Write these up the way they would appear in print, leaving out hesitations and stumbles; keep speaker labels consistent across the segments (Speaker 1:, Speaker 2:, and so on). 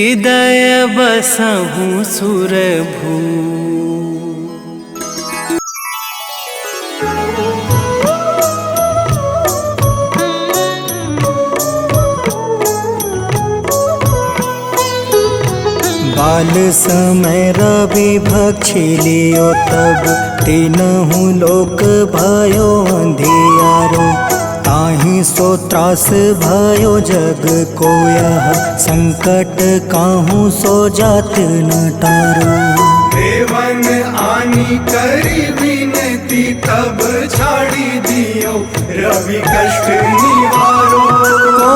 Speaker 1: हृदय बसहु सुरभू।
Speaker 2: बाल समय रवि भक्षिलियो तब तीनहु लोक भयो अंधियारो। ताहि सो त्रास भयो जग को यह संकट काहू सो जात न टारो।
Speaker 3: देवन आनी करी विनती तब छाड़ी दियो रवि कष्ट निवारो।
Speaker 2: को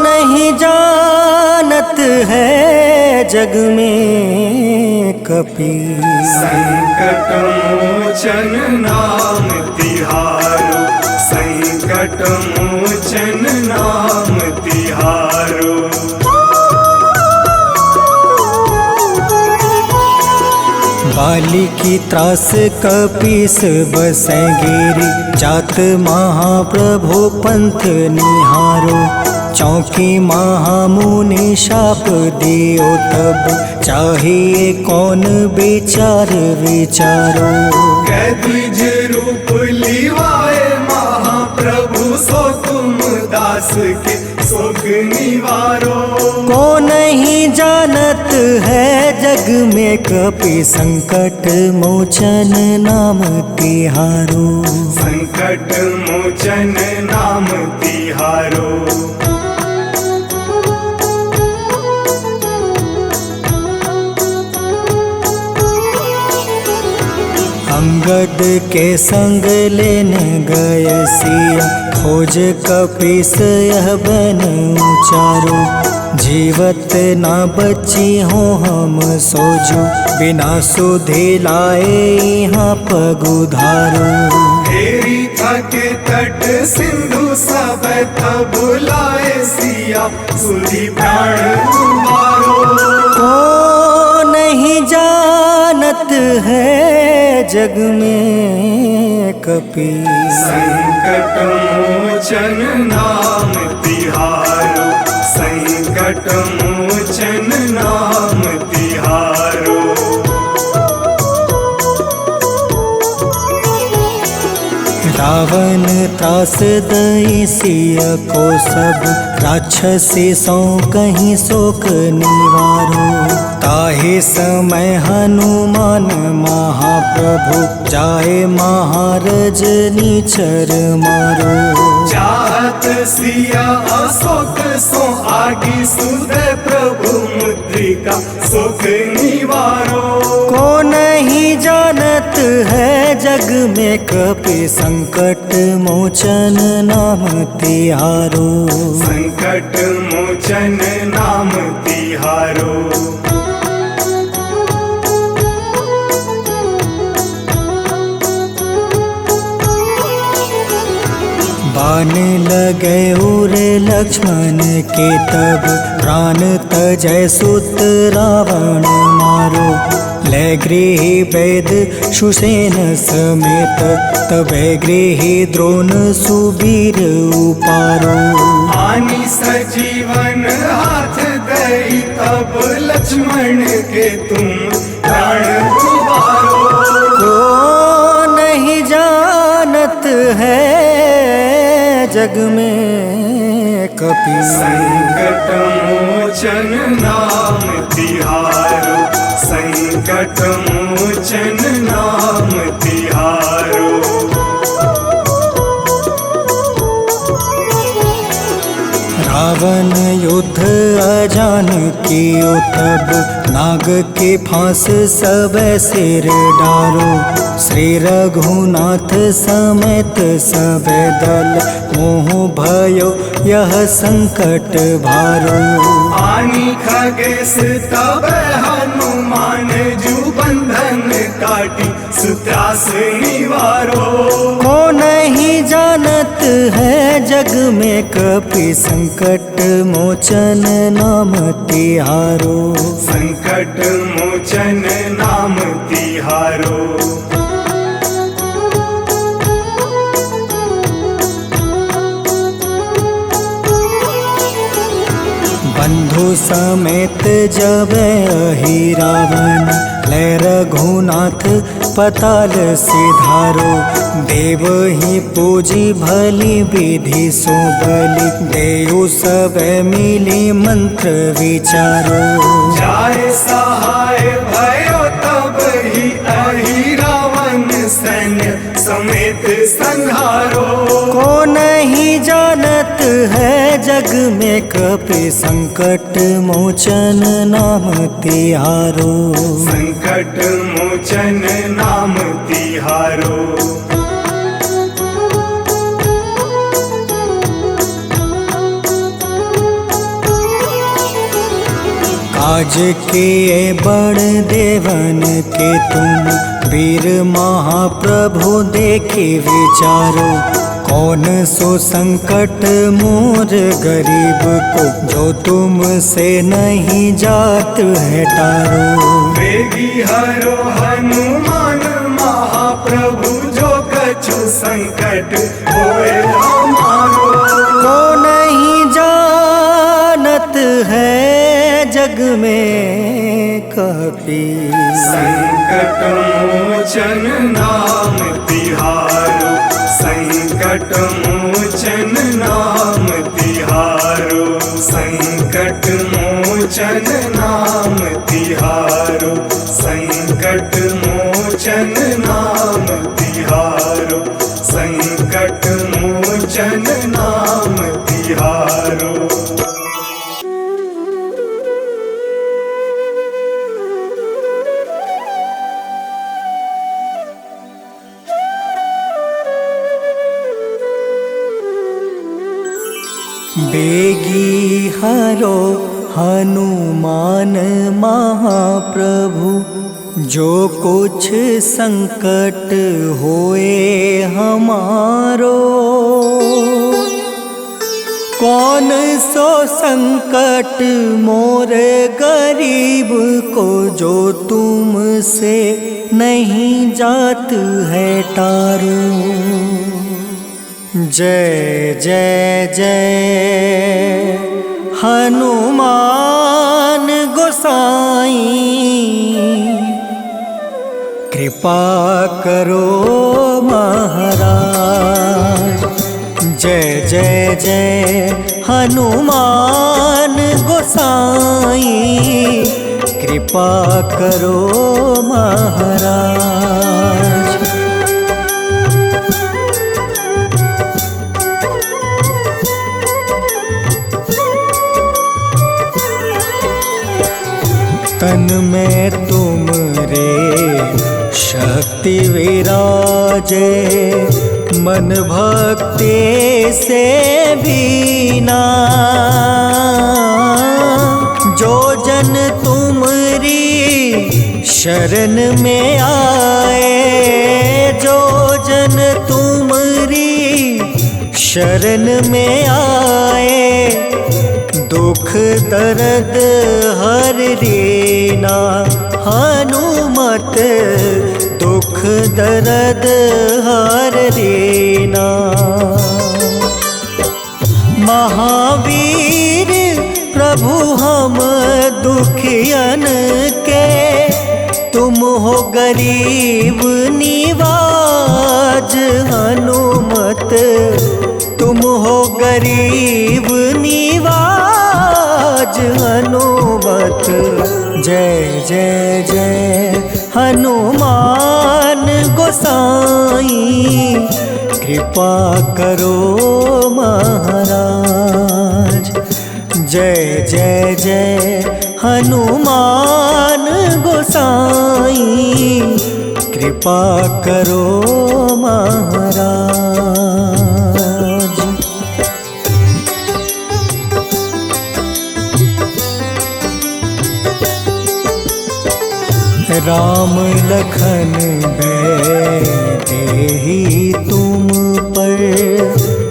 Speaker 2: नहीं जानत है जग में कपि
Speaker 3: संकट मोचन नाम तिहारो। संकट मोचन नाम तिहारो।
Speaker 2: बाली की त्रास कपीस बसै गिरी। जात महाप्रभु पंथ निहारो। चौकी महामुनि शाप दियो तब चाहिए कौन विचार विचारो।
Speaker 3: कैद्विज रूप लिवाए महाप्रभु सो तुम दास के शोक निवारो।
Speaker 2: को नहीं जानत है जग में कपि संकट मोचन नाम तिहारो।
Speaker 3: संकट मोचन नाम तिहारो।
Speaker 2: अंगद के संग लेने गए सिया। खोज कपीस यह बन उचारो। जीवत ना बची हो हम सोजो। बिना सुधि लाए यहाँ पगुधारो।
Speaker 3: हेरी थके तट सिंधु सब तब लाए सिया। सुधि प्राण तुम्हारो।
Speaker 2: को नहीं जानत है जग में कपि
Speaker 3: संकट मोचन नाम तिहारो। संकट मोचन नाम तिहारो।
Speaker 2: रावण त्रास दई सिया को सब। राक्षसी सो कहीं शोक निवारो। ताहि समय हनुमान महाप्रभु जाए महारज नीचर मारो।
Speaker 3: चाहत सिया अशोक सो आगी सुदय प्रभु मुद्रिका सुख निवारो।
Speaker 2: को नहीं जानत है जग में कपि संकट मोचन नाम तिहारो।
Speaker 3: संकट मोचन नाम तिहारो।
Speaker 2: बाण लगे उरे लक्ष्मण के तब। प्राण तजय सुत रावण मारो। ले गृही वेद सुसेन समेत। तबे गृही द्रोण सुबीर उपारो।
Speaker 3: आनी सजीवन हाथ दई तब लक्ष्मण के तुम प्राण उबारो।
Speaker 2: को नहीं जानत है जग में कपि
Speaker 3: संकट मोचन नाम तिहारो। संकट मोचन नाम तिहारो।
Speaker 2: रावण युद्ध अजान कियो तब। नाग के फांस सब सिर डारो। श्री रघुनाथ समेत सब दल। मोह भयो यह संकट भारो।
Speaker 3: आनी खगेश तब हनुमान जू बंधन काटी सुत्रास निवारो।
Speaker 2: को नहीं जानत है जग में कपि संकट मोचन नाम तिहारो।
Speaker 3: संकट मोचन नाम तिहारो।
Speaker 2: बंधु प्रभु समेत जब अहि रावण, ले रघुनाथ पताल सिधारो। देव ही पूजी भली विधि सो बलि, देव सब मिली मंत्र विचारो।
Speaker 3: जाय सहाय भयो तब ही अहि रावण सैन्य समेत संहारो।
Speaker 2: को नहीं जानत है जग में कपि संकट मोचन नाम तिहारो।
Speaker 3: संकट मोचन नाम तिहारो।
Speaker 2: काज किए बड़ देवन के तुम, वीर महाप्रभु देखे विचारो। कौन सो संकट मोर गरीब को, जो तुमसे नहीं जात है टारो।
Speaker 3: वेगी हरो हनुमान महाप्रभु, जो कछु संकट होए हमारो।
Speaker 2: को नहीं जानत है जग में कपि,
Speaker 3: संकट मोचन नाम तिहारो। संकट मोचन नाम तिहारो। संकट मोचन नाम तिहारो। संकट मोचन नाम तिहारो। संकट मोचन नाम तिहारो।
Speaker 2: बेगी हरो हनुमान महाप्रभु, जो कुछ संकट होए हमारो। कौन सो संकट मोर गरीब को, जो तुमसे नहीं जात है टारो। जय जय जय हनुमान गोसाई, कृपा करो महाराज। जय जय जय हनुमान गोसाई, कृपा करो महाराज। तन में तुम रे शक्ति विराजे, मन भक्ति से बीना। जो जन तुमरी शरण में आए, जो जन तुमरी शरण में आए, दुख दर्द हर लेना। हनुमत दुख दर्द हर लेना। महावीर प्रभु हम दुखियन के, तुम हो गरीब निवाज। हनुमत तुम हो गरीब निवाज। हनुमत जय जय जय हनुमान गोसाई, कृपा करो महाराज। जय जय जय हनुमान गोसाई, कृपा करो महाराज। राम लखन देहि तुम पर,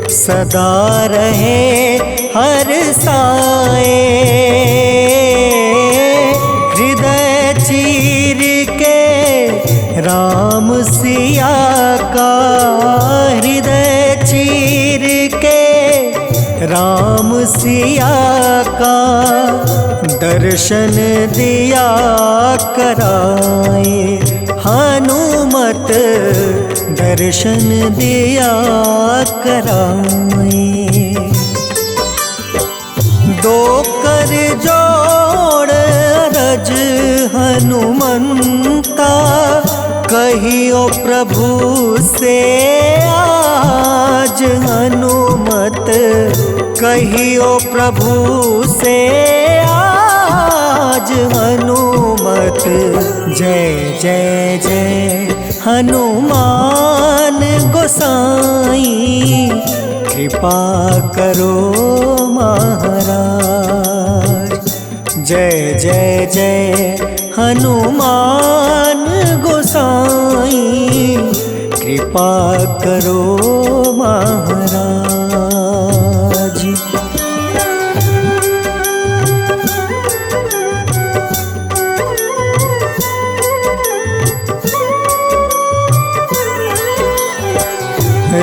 Speaker 2: सदा रहे हर साए। हृदय चीर के राम सिया का, हृदय चीर के राम सिया का, दर्शन दिया कराए। हनुमत दर्शन दिया कराए। दो कर जोड़ अरज हनुमंता, कहियो प्रभु से आज। हनुमत कहियो प्रभु से आज। हनुमत जय जय जय हनुमान गोसाई, कृपा करो महाराज। जय जय जय हनुमान गोसाई, कृपा करो महाराज।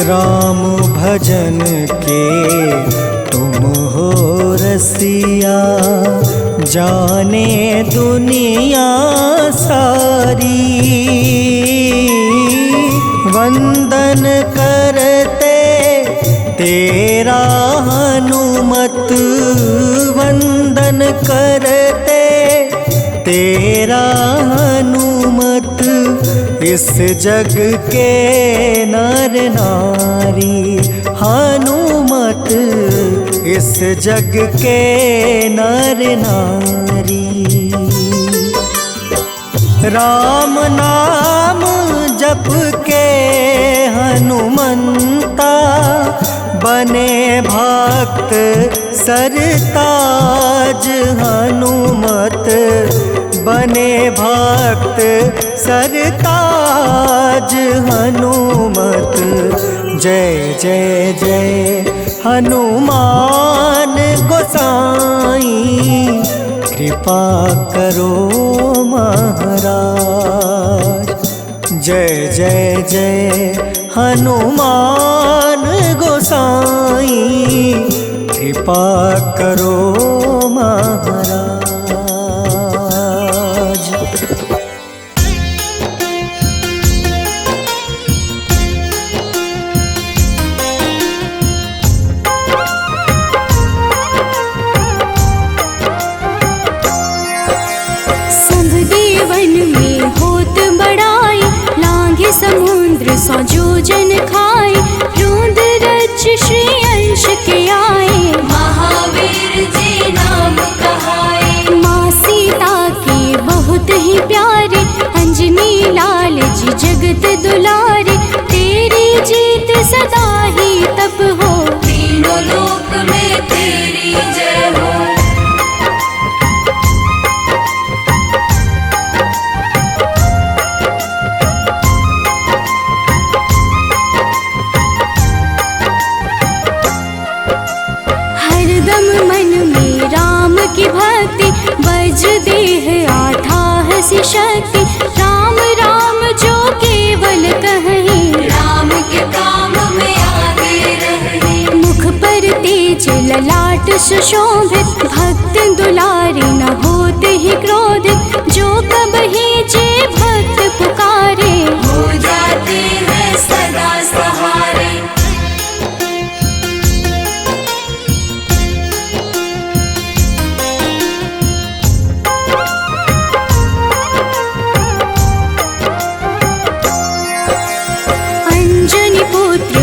Speaker 2: राम भजन के तुम हो रसिया, जाने दुनिया सारी। वंदन करते तेरा हनुमत, वंदन करते तेरा हनुमत। इस जग के नर नारी हनुमत, इस जग के नर नारी। राम नाम जप के हनुमंता, बने भक्त सरताज। हनुमत बने भक्त सरताज। हनुमत जय जय जय हनुमान गोसाई, कृपा करो महाराज। जय जय जय हनुमान गोसाई, कृपा करो महाराज।
Speaker 4: समुद्र सौ जोजन खाए, रोंद रच श्री अंश के आए। महावीर जी नाम कहाए, माँ सीता के बहुत ही प्यारे। अंजनी लाल जी जगत दुलारे, तेरी जीत सदा ही तप हो। तीनों लोक में तेरी जय हो। की भक्ति वज्र देह आठाह सी शक्ति। राम राम जो केवल कहीं, राम के काम में आगे रहे। मुख पर तेज ललाट सुशोभित, भक्त दुलारी न होते ही क्रोधित। जो कबहि जे भक्त पुकारे, हो जाते हैं सदा सहारे।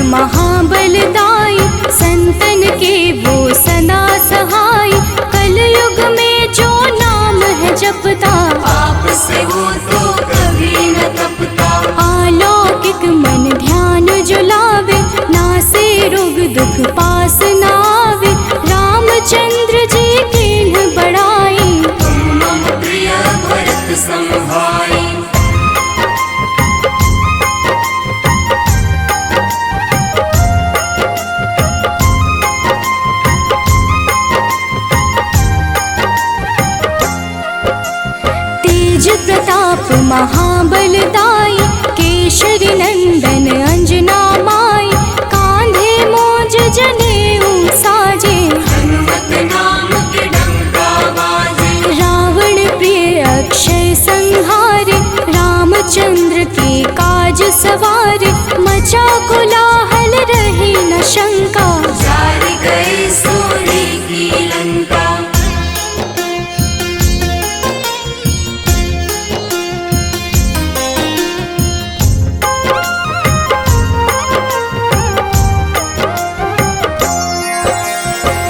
Speaker 4: महाबलदाई, संतन के वो सदा सहाय। कलयुग में जो नाम है जपता, पाप से वो तो कभी न तपता। अलौकिक मन ध्यान जो लावे, नासे रोग दुख पास न आवे। रामचंद्र जी के बड़ाई, तुम मम प्रिय भरत संभाई। प्रताप महाबलदाई, केशरी नंदन अंजना माई। कांधे मोज जनेऊ साजे, हनुमत नाम के डंका बाजे। रामचंद्र के काज सवार, मचा कोलाहल रहे न शंका,
Speaker 5: जार गए सूर्य की लंका।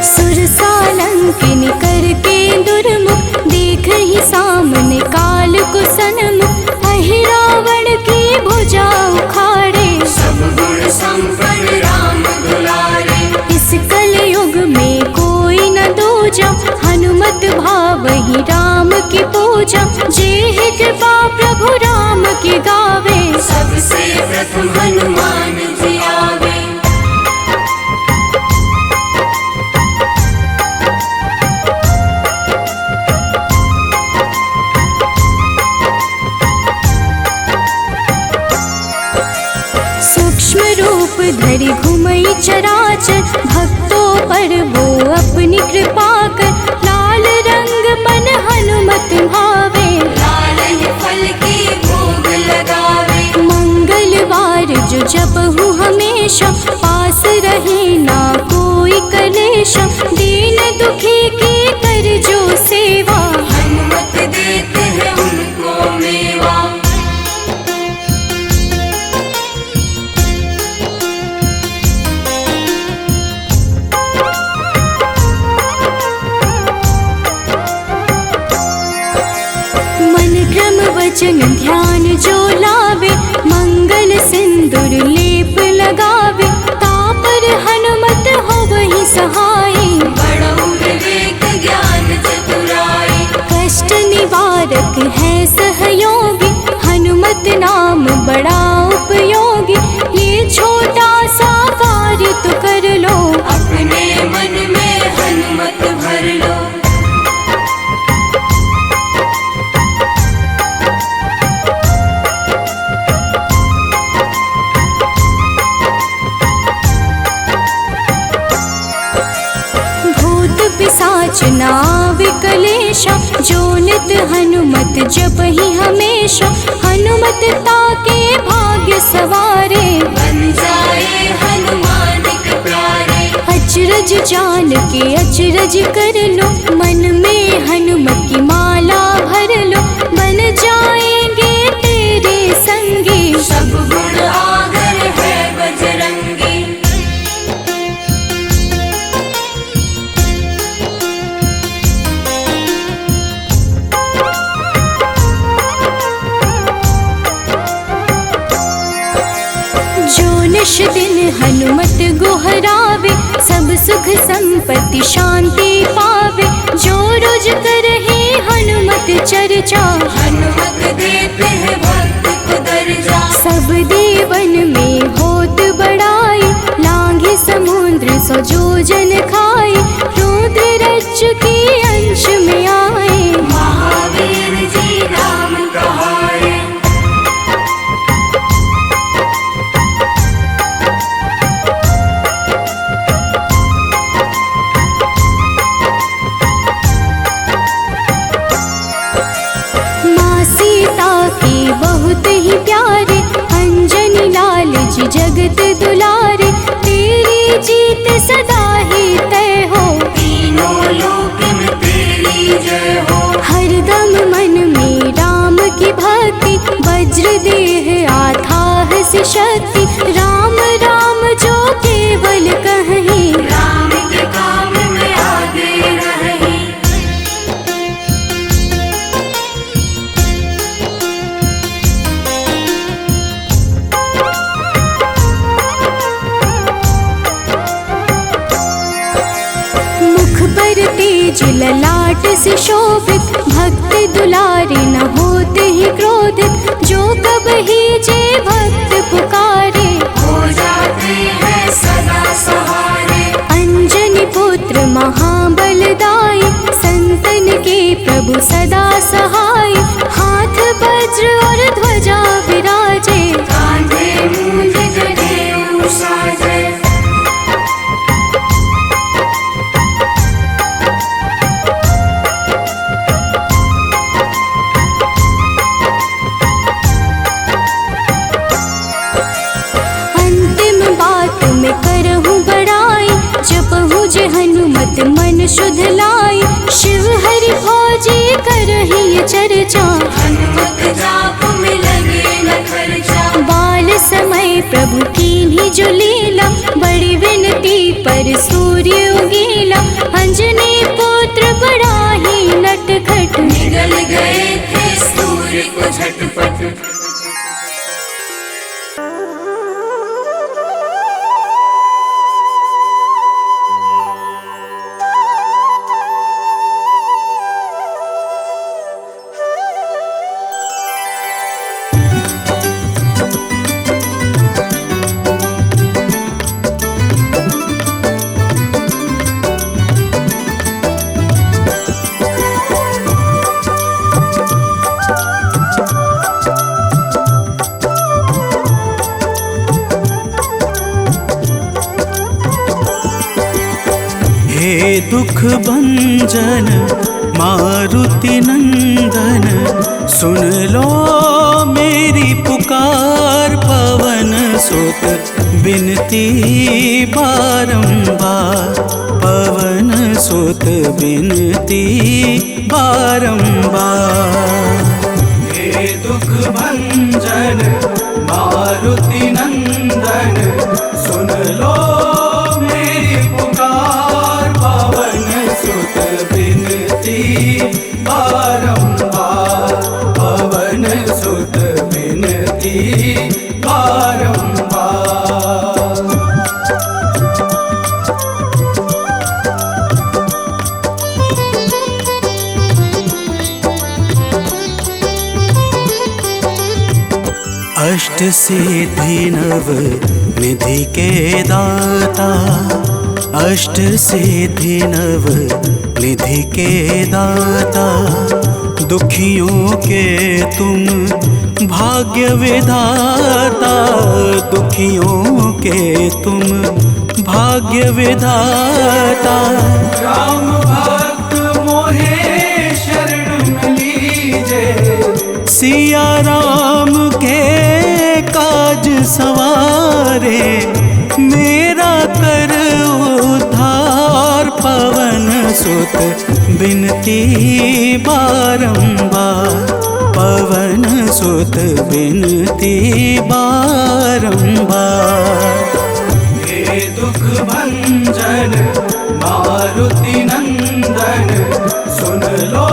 Speaker 4: सुरसालंकिनी करके दुर्मुख, देख ही सामने काल को सन्मुख, अहि रावण की भुजा उखाड़े,
Speaker 5: सब गुण संपन्न राम दुलारे।
Speaker 4: इस कलयुग में कोई न दूजा, हनुमत भावहि राम की पूजा, जेहि कृपा प्रभु राम की गावे,
Speaker 5: सबसे प्रथम हनुमान जी आवे।
Speaker 4: सूक्ष्म रूप धरि घुमई चराचर, भक्तों पर वो अपनी कृपा कर, लाल रंग मन हनुमत भावे,
Speaker 5: लाल ही फल की भोग लगावे।
Speaker 4: मंगलवार जो जपहु हमेशा, पास रहे ना कोई कलेश, दीन दुखी की कर जो सेवा,
Speaker 5: हनुमत देते हैं उनको मेवा।
Speaker 4: मन क्रम वचन ध्यान जो लावे, मंगल सिंदूर लेप लगावे, तापर हनुमत हो वही सहाय,
Speaker 5: बड़ऊ विवेक ज्ञान चतुराई।
Speaker 4: कष्ट निवारक है सहयोगी, हनुमत नाम बड़ा उपयोगी, ये छोटा सा कार्य तो कर लो,
Speaker 5: अपने मन में हनुमत भर लो।
Speaker 4: भूत पिशाच नाव कलेशा, जो नित हनुमत जपहि हमेशा, हनुमत ताके भाग्य सवारे,
Speaker 5: बन जाए हनुमान के प्यारे।
Speaker 4: अचरज जान के अचरज कर लो, मन में हनुमत की माला भर लो, बन जाएंगे तेरे संगी,
Speaker 5: सब गुण आगर है बजरंगी।
Speaker 4: जो निश दिन हनुमत गोहरावे, सब सुख संपत्ति शांति पावे, जो रोज करहे हनुमत चर्चा,
Speaker 5: हनुमत देते हैं भक्त को दर्जा।
Speaker 4: सब देवन में होत बड़ाई, लांघे समुद्र सो जो जन खाए, रुद्र रज के अंश में आए,
Speaker 5: महावीर जी राम कहाए।
Speaker 4: माँ सीता के बहुत ही प्यारे, अंजनी लाल जी जगत दुलारे, तेरी जीत सदा ही तय हो,
Speaker 5: तीनों लोक में तेरी जय हो।
Speaker 4: हरदम मन में राम की भक्ति, वज्र देह आथाह से शक्ति, राम राम जो केवल कहीं,
Speaker 5: राम के काम में आगे रहे।
Speaker 4: मुख पर तेज ललाट से शोभित, भक्त दुलारे न होते ही क्रोधित, जो कब ही जे भक्त पुकारे,
Speaker 5: हो जाते हैं सदा सहारे।
Speaker 4: अंजनी पुत्र महाबलदाई, संतन के प्रभु सदा सहाय, हाथ वज्र और ध्वजा विराजे,
Speaker 5: कांधे मूंज जनेऊ साजे।
Speaker 4: मन शुद्ध लाई, शिव हरि भोजी करही चर्चा।
Speaker 5: हनुमत जाप में लगे न खर्चा।
Speaker 4: बाल समय प्रभु कीन्ही जो लीला, बड़ी विनती पर सूर्य उगीला। अंजनी पुत्र बड़ा ही नटखट,
Speaker 5: निगल गए थे सूर्य को झटपट।
Speaker 1: हे दुख भंजन मारुति नंदन, सुन लो मेरी पुकार। पवन सुत बिनती बारंबार, पवन सुत बिनती बारंबार। हे दुख भंजन मारुति नंदन, सुन लो मेरी पुकार। पवन सुत बिनती बारंबार, पवन सुत बिनती बारंबार। अष्ट सिद्धि नव निधि के दाता, अष्ट सिद्धि नव निधि के दाता। दुखियों के तुम भाग्य विधाता, दुखियों के तुम भाग्य विधाता। राम भक्त मोहे शरण लीजे, सिया राम के काज सवारे। मेरा कर उद्धार, पवन सुत बिनती बारंबार, पवन सुत बिनती बारंबार। हे दुख भंजन मारुति नंदन, सुन लो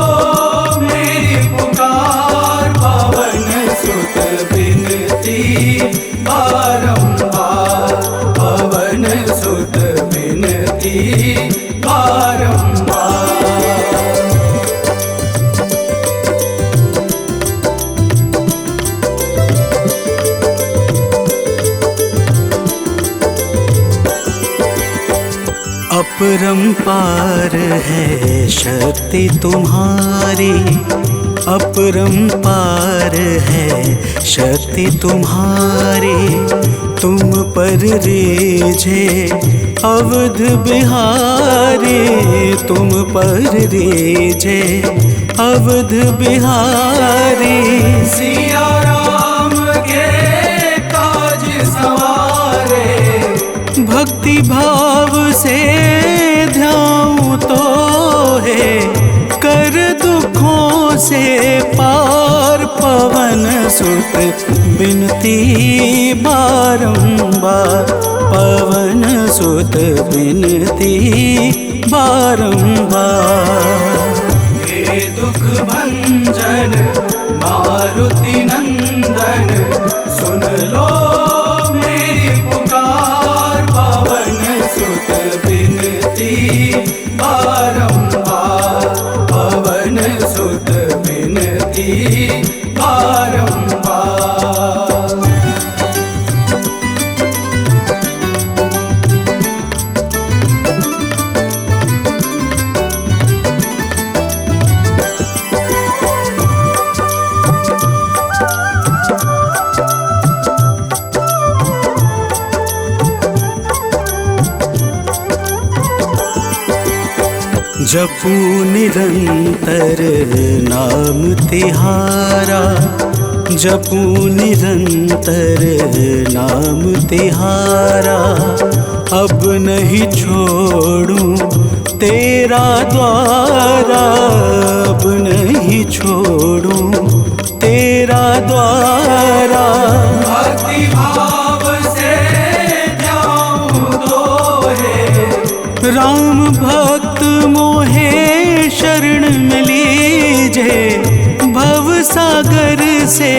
Speaker 1: मेरी पुकार। पवन सुत बिनती बारंबार, पवन सुत बिनती बारंबार। अपरंपार है शक्ति तुम्हारी, अपरंपार है शक्ति तुम्हारी। तुम पर रीझे अवध बिहारी, तुम पर रीझे अवध बिहारी। सिया राम के काज सवारे, भक्ति भाव से ध्याऊं तो है कर दुखों से पार। पवन सुत बिनती बारंबार, पवन सुत बिनती बारंबार। हे दुख भंजन मारुति नंदन, सुन लो मेरी पुकार। पवन सुत बिनती बारंबार, पवन सुत बिनती बारंबार। जपू निरंतर नाम तिहारा, जपू निरंतर नाम तिहारा। अब नहीं छोड़ूं तेरा द्वारा अब नहीं छोड़ूं, तेरा द्वारा
Speaker 3: भक्ति भाव से जाऊं दोहे।
Speaker 1: राम भक्त मोहे शरण में लीजे, भव सागर से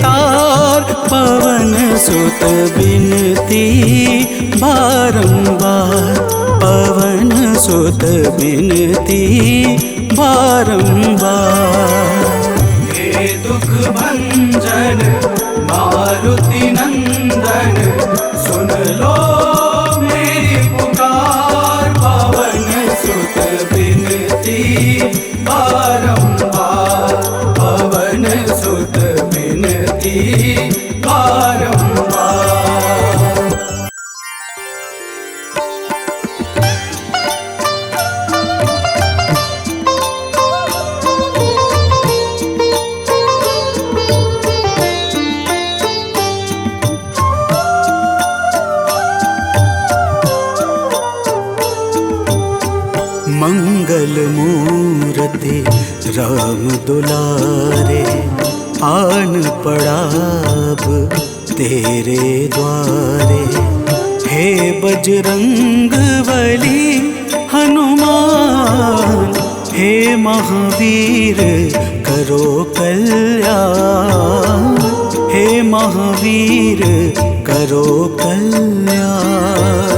Speaker 1: तार पवन सुत बिनती बारंबार, पवन सुत बिनती बारंबार।
Speaker 3: हे दुख भंजन मारुति नंदन, सुन लो मेरी पुकार, पवन सुत बिनती बारंबार, पवन सुत बिनती बारंबार।
Speaker 1: मंगल मूर्ति राम दुलारे, आन पड़ा अब तेरे द्वारे। हे बजरंग बली हनुमान, हे महावीर करो कल्याण, हे महावीर करो कल्याण।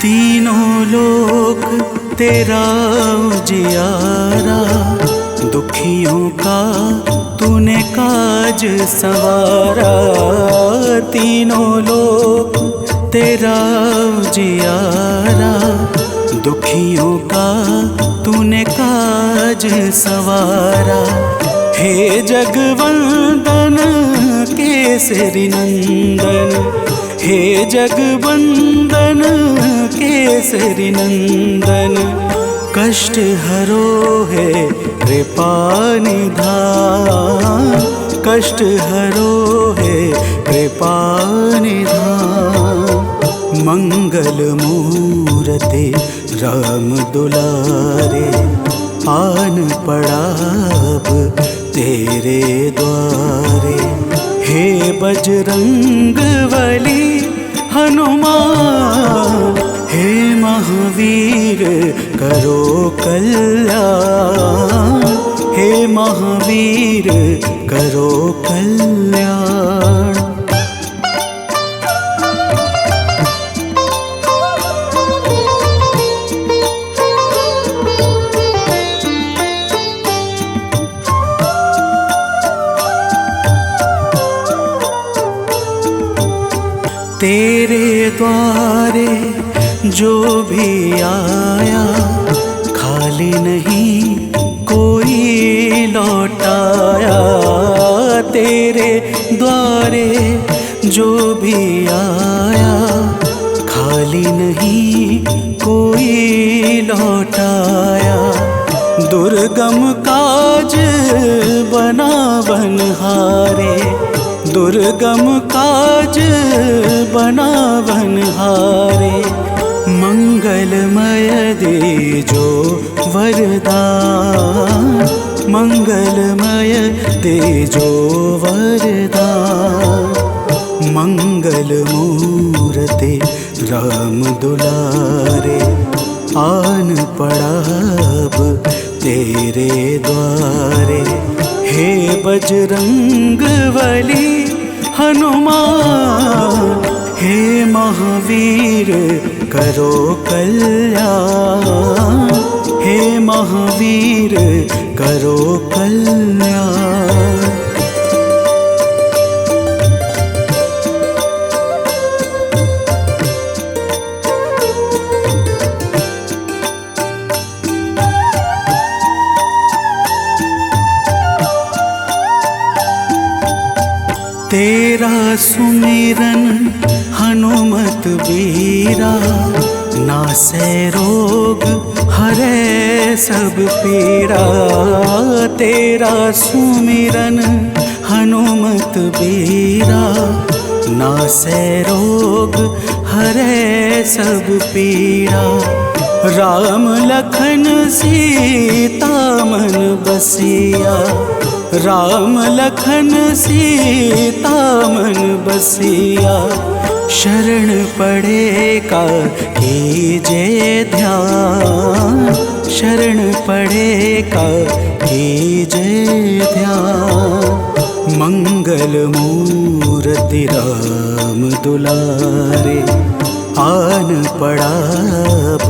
Speaker 1: तीनों लोक तेरा उजियारा, दुखियों का तूने काज सवारा। तीनों लोक तेरा उजियारा, दुखियों का तूने काज सवारा। हे जगवंदन केसरी नंदन, हे जगवंदन केसरी नंदन, कष्ट हरो है कृपा निधान, कष्ट हरो है कृपा निधान। मंगल मूर्ति राम दुलारे, आन पड़ा अब तेरे द्वारे। हे बजरंग बली हनुमान, हे महावीर करो कल्याण, हे महावीर करो कल्याण। तेरे द्वारे जो भी आया, खाली नहीं कोई लौटाया। तेरे द्वारे जो भी आया, खाली नहीं कोई लौटाया। दुर्गम काज बना बनहारे, दुर्गम काज बना बनहारे। मंगलमय दे जो वरदान, मंगलमय दे जो वरदान। मंगल मूर्ति राम दुलारे, आन पड़ा अब तेरे द्वारे। हे बजरंग बली हनुमान, हे महावीर करो कल्याण, हे महावीर करो कल्याण। तेरा सुमिरन हनुमत बीरा, नासै रोग हरै सब पीड़ा, तेरा सुमिरन हनुमत बीरा। नासै रोग हरै सब पीड़ा, राम लखन सीता मन बसिया। राम लखन सीता मन बसिया, शरण पड़े का कीजे ध्यान। शरण पड़े का कीजे ध्यान। मंगल मूर्ति राम दुलारे, आन पड़ा अब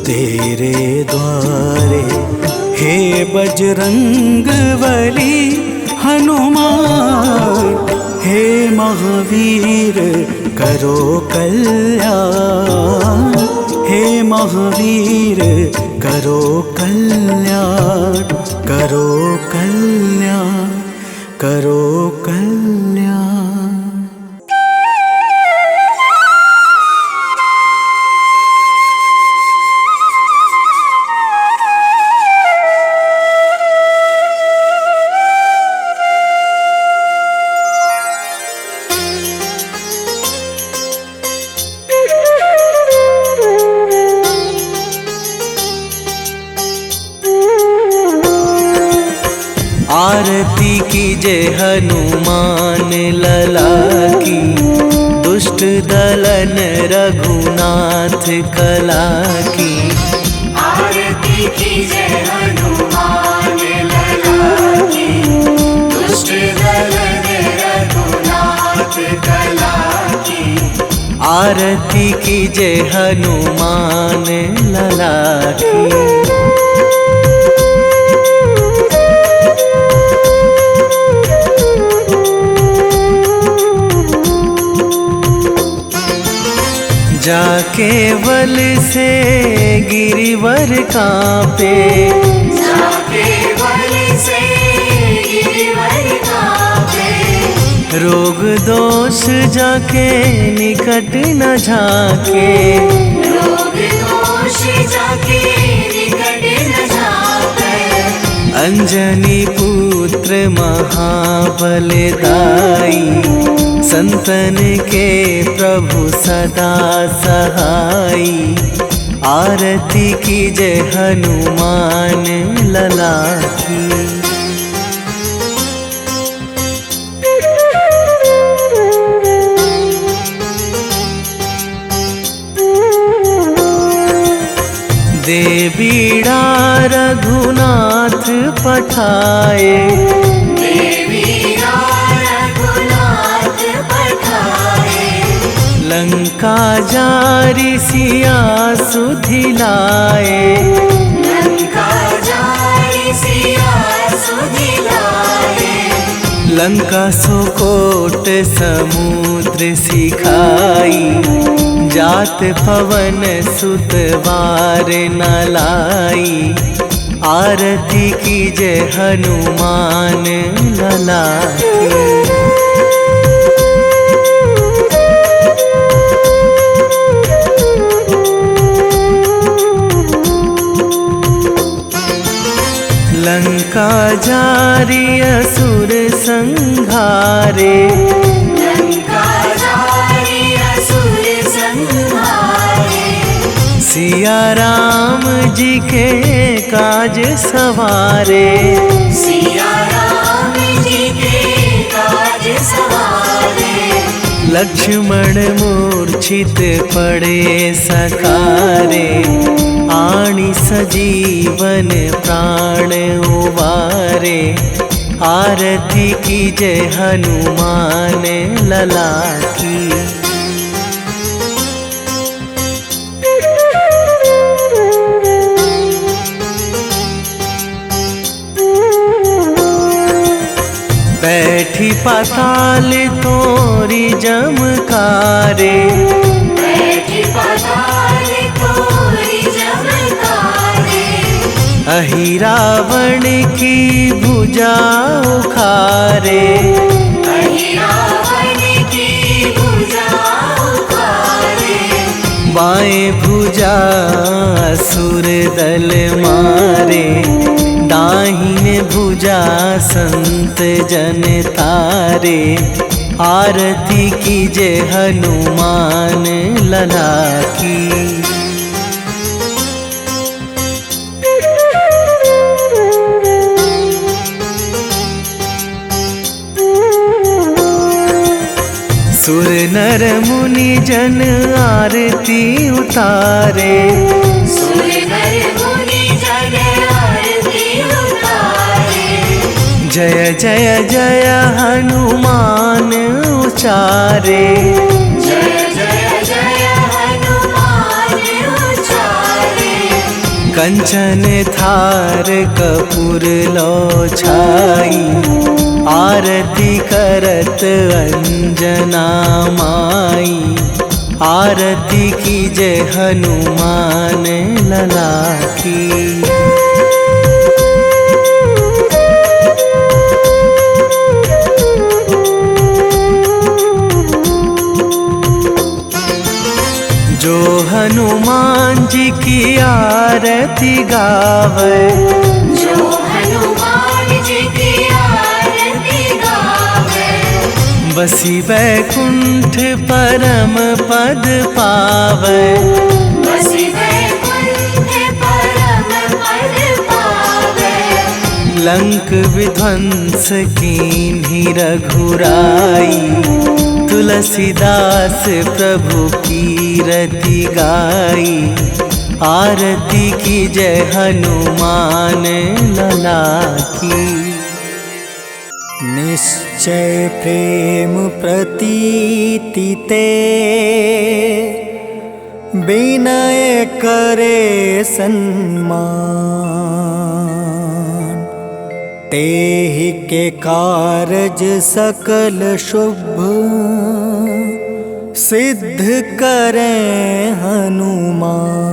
Speaker 1: तेरे द्वारे। हे बजरंग बली हनुमान, हे महावीर करो कल्याण। हे महावीर करो कल्याण, करो कल्याण, करो कल्याण।
Speaker 2: आरती कीजे हनुमान लला की, दुष्ट दलन रघुनाथ कला की।
Speaker 5: आरती कीजे हनुमान लला की, दुष्ट दलन रघुनाथ कला की।
Speaker 2: आरती कीजे हनुमान लला की। जाके बल से गिरिवर कांपे,
Speaker 5: जाके बल से गिरिवर कांपे।
Speaker 2: रोग दोष जाके निकट न झाके,
Speaker 5: रोग दोष जाके निकट न झाके।
Speaker 2: अंजनी पुत्र महाबलदाई, संतन के प्रभु सदा सहाई। आरती कीजे हनुमान लला की। दे बीड़ा रघुनाथ पठाए, लंका जारी सिया सुधिलाए।
Speaker 5: लंका जारी सिया सुधिलाए।
Speaker 2: लंका सोकोट समुद्र सिखाई, जात पवन सुत वार न लाई। आरती कीजे हनुमान लला की। लंका जारी असुर संहारे,
Speaker 5: लंका जारी असुर संहारे।
Speaker 2: सिया राम जी के काज सवारे,
Speaker 5: सिया राम जी के काज सवारे।
Speaker 2: लक्ष्मण मूर्छित पड़े सकारे, आणी सजीवन प्राण उबारे। आरती कीजे हनुमान लला की। बैठी पाताल तोरी जमकारे,
Speaker 5: बैठी पाताल तोरी जमकारे।
Speaker 2: अहि रावण की भुजा उखारे,
Speaker 5: अहि रावण की भुजा उखारे।
Speaker 2: बाएं भुजा असुर दल मारे, दाहिने भुजा संत जन तारे। आरती कीजे हनुमान लला की। सुर नर मुनि जन आरती उतारे,
Speaker 5: सुर नर मुनि जन आरती उतारे।
Speaker 2: जय जय जय हनुमान उचारे,
Speaker 5: जय जय जय हनुमान उचारे।
Speaker 2: कंचन थार कपूर लो छाई, आरती करत अंजना माई। आरती कीजे हनुमान लला की। जो हनुमान जी की आरती गावे,
Speaker 5: जो हनुमान जी की आरती गावे।
Speaker 2: बसी वैकुंठ परम पद पावे,
Speaker 5: बसी वैकुंठ परम पद पावे।
Speaker 2: लंक विध्वंस कीन्ही रघुराई, तुलसीदास प्रभु कीरति गाई। आरती कीजे हनुमान लला की।
Speaker 1: निश्चय प्रेम प्रतीति ते, विनय करे सन्मान। तेहि के कारज सकल शुभ, सिद्ध करें हनुमान।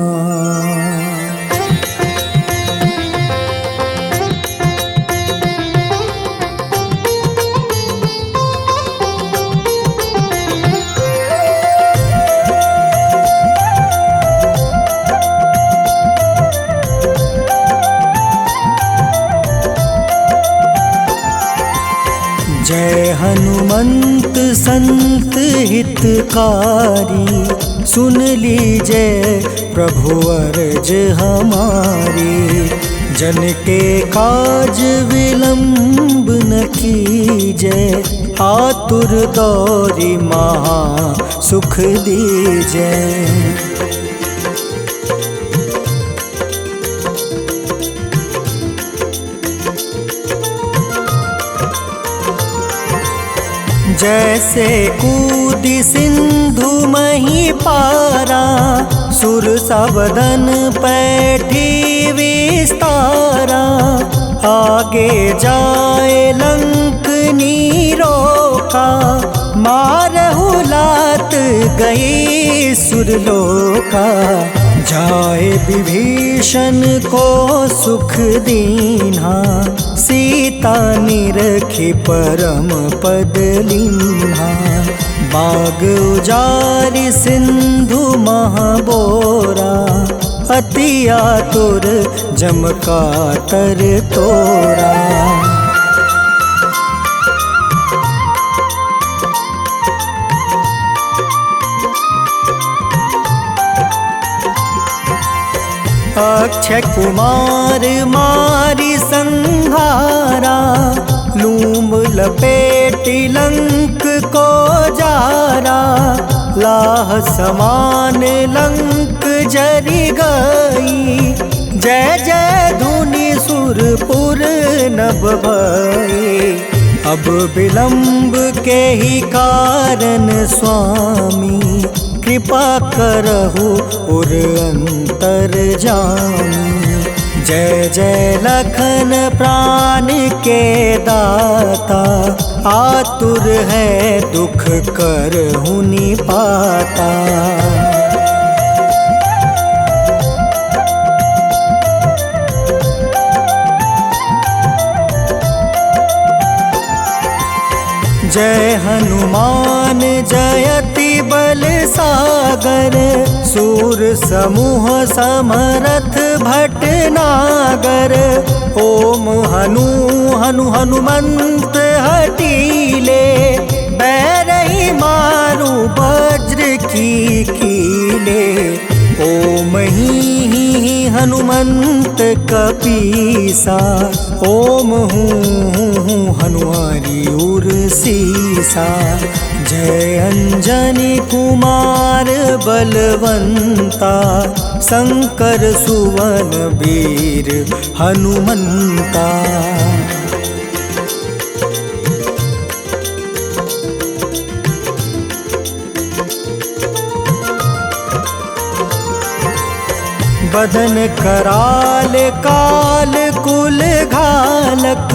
Speaker 1: जय हनुमंत संत हितकारी, सुन लीजिए प्रभु अर्ज हमारी। जन के काज विलंब न कीजिए, आतुर दौरी महा सुख दीजिए। जैसे कूदी सिंधु मही पारा, सुर सबदन पैठी विस्तारा। आगे जाए लंक नीरोका, मारहु लात गई सुरलोका। जाए विभीषण को सुख दीन्हा, सीता निरखी परम पद लीन्हा। बाग उजारि सिंधु महाबोरा, अति आतुर जम कातर तोरा। अक्षय कुमार मारी संहारा, लूम लपेटी लंक को जारा। लाह समान लंक जरी गई, जय जय धुनि सुरपुर नभ भई। अब विलंब के ही कारण स्वामी, कृपा करहु उर अंतर जामी। जय जय लखन प्राण के दाता, आतुर है दुख करहु निपाता। जय हनुमान जयति बल सागर, सूर समूह समरथ भटनागर। ओम हनु हनु हनुमंत हटीले, बैरही मारू वज्र की कीले। ओम ही हनुमंत कपीसा, ओम हूँ हनुमारी उर सीसा। जय अंजनी कुमार बलवंता, शंकर सुवन वीर हनुमंता। बदन कराल काल कुल घालक,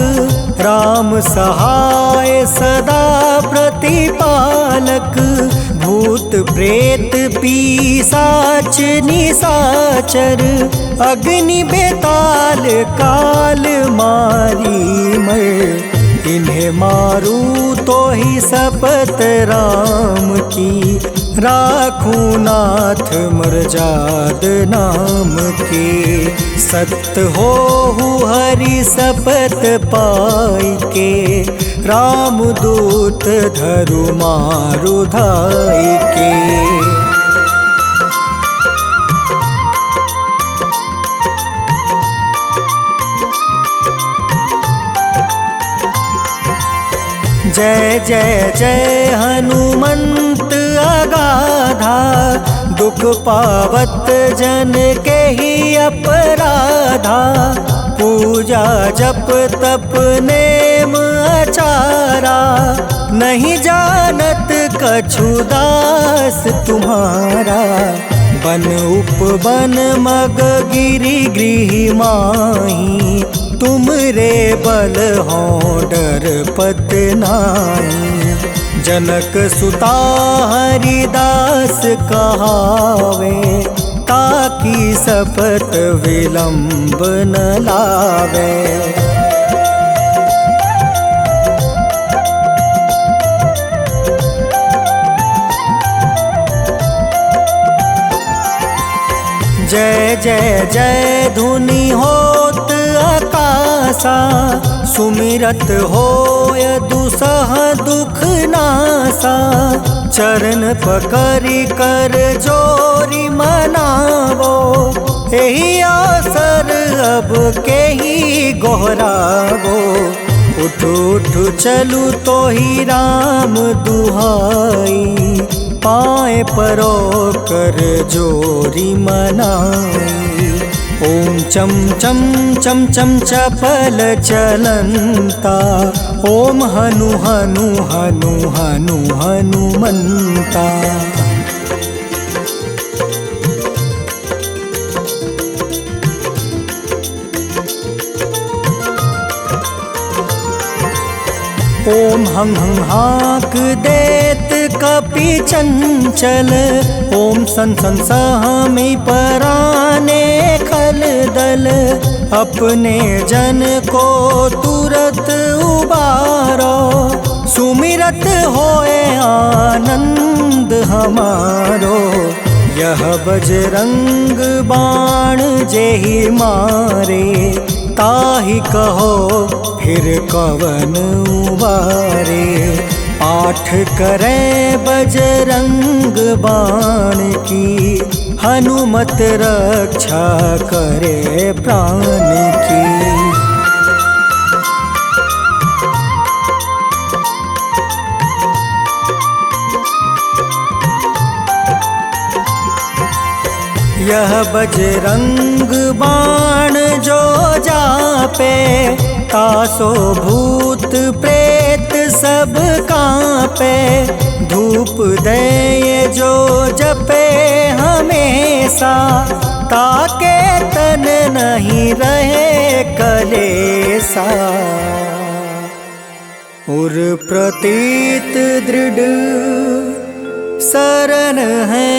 Speaker 1: राम सहाय सदा प्रतिपालक। भूत प्रेत पिशाच निशाचर, अग्नि बेताल काल मारी मर। इन्हें मारू तो ही शपथ राम की, राखूं नाथ मर्जाद नाम के। सत्य हो हरि शपथ पाई के, राम दूत धरु मारु धाई के। जय जय जय हनुमंत अगाधा, दुख पावत जन के ही अपराधा। पूजा जप तप नेम आचारा, नहीं जानत कछु दास तुम्हारा। बन उपवन मग गिरि गृह माही, तुम रे बल हो डर पत नाई। जनक सुता हरिदास कहावे, ताकि शपथ विलंब न लावे। जय जय जय धुनि होत आकाशा, सुमिरत होय दुसह दुख नासा। चरण पकड़ि कर जोरी मनावो, एही आसर अब के ही गोहरावो। उठ उठ चलू तो ही राम दुहाई, पाए परो कर जोरी मनाई। ओम चम चम चम चम चपल चलंता, ओम हनु हनु हनु हनु हनुमंता। ओम हं हं हाक देत कपि चंचल, ओम सन सन सहमी पराने खल दल। अपने जन को तुरत उबारो, सुमिरत होए आनंद हमारो। यह बजरंग बाण जेहि मारे, ताहि कहो फिर कवन उबारे। पाठ करें बजरंग बाण की, हनुमत रक्षा करे प्राण की। यह बजरंग बाण जो जापे, तासो भूत प्रेत सब कांपे। धूप दे जो जपे हमेशा, ताके तन नहीं रहे कलेसा। उर प्रतीत दृढ़ शरण है,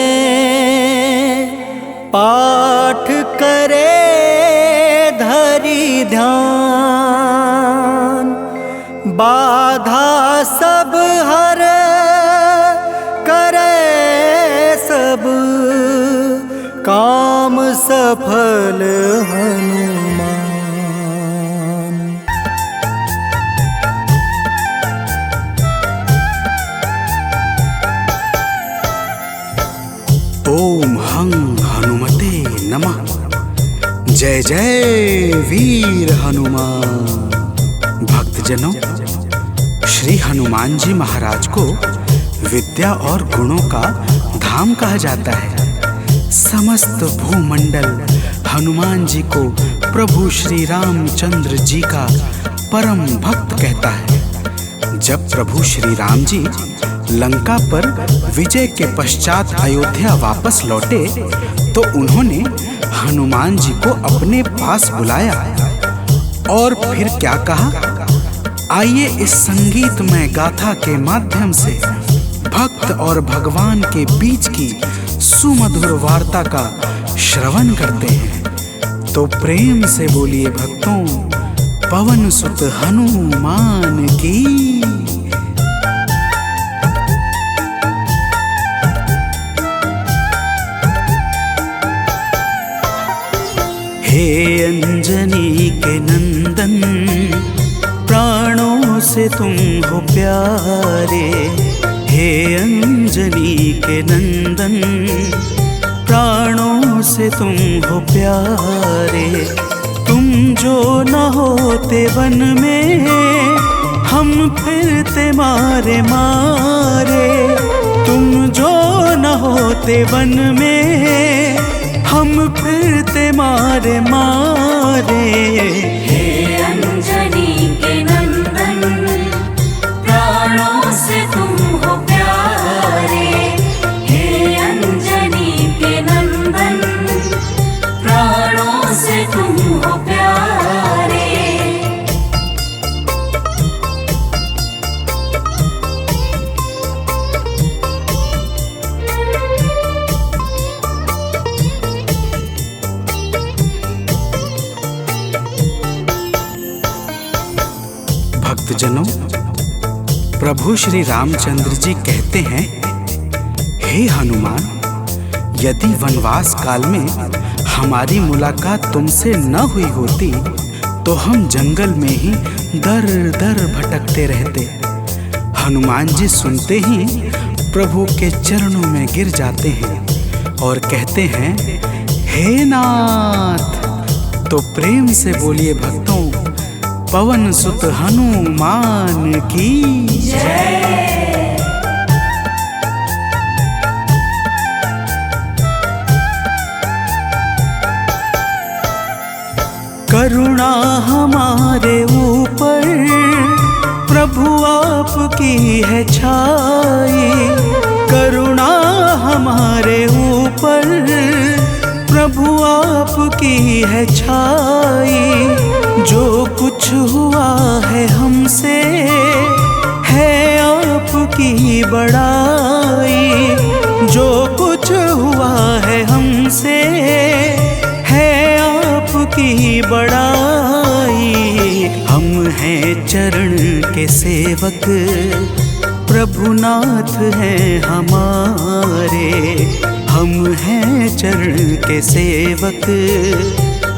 Speaker 1: पाठ करे धरि ध्यान। बाधा सब हर करे सब काम सफल हनुमान।
Speaker 3: ओम हं हनुमते नमः। जय जय वीर हनुमान। भक्तजनों, श्री हनुमान जी महाराज को विद्या और गुणों का धाम कहा जाता है। समस्त भूमंडल हनुमान जी को प्रभु श्री रामचंद्र जी का परम भक्त कहता है। जब प्रभु श्री राम जी लंका पर विजय के पश्चात अयोध्या वापस लौटे तो उन्होंने हनुमान जी को अपने पास बुलाया और फिर क्या कहा, आइए इस संगीतमय गाथा के माध्यम से भक्त और भगवान के बीच की सुमधुर वार्ता का श्रवण करते हैं। तो प्रेम से बोलिए भक्तों, पवन सुत हनुमान की।
Speaker 2: हे अंजनी के नंदन, प्राणों से तुम हो प्यारे। हे अंजनी के नंदन, प्राणों से तुम हो प्यारे। तुम जो न होते वन में, हम फिरते मारे मारे। तुम जो न होते वन में, हम फिरते मारे मारे।
Speaker 5: हे अंजनी के नंदन, प्राणों से तुम हो प्यारे। हे अंजनी के नंदन, प्राणों से तुम हो प्यारे।
Speaker 3: भक्तजनों, प्रभु श्री रामचंद्र जी कहते हैं, हे हनुमान, यदि वनवास काल में हमारी मुलाकात तुमसे न हुई होती तो हम जंगल में ही दर दर भटकते रहते। हनुमान जी सुनते ही प्रभु के चरणों में गिर जाते हैं और कहते हैं, हे नाथ। तो प्रेम से बोलिए भक्तों, पवन सुत हनुमान की जय।
Speaker 2: करुणा हमारे ऊपर प्रभु आपकी है छाई। करुणा हमारे ऊपर प्रभु आपकी है छाई। जो कुछ हुआ है हमसे है आपकी बड़ाई। जो कुछ हुआ है हमसे है आपकी बड़ाई। हम हैं चरण के सेवक, प्रभुनाथ हैं हमारे। हम हैं चरण के सेवक,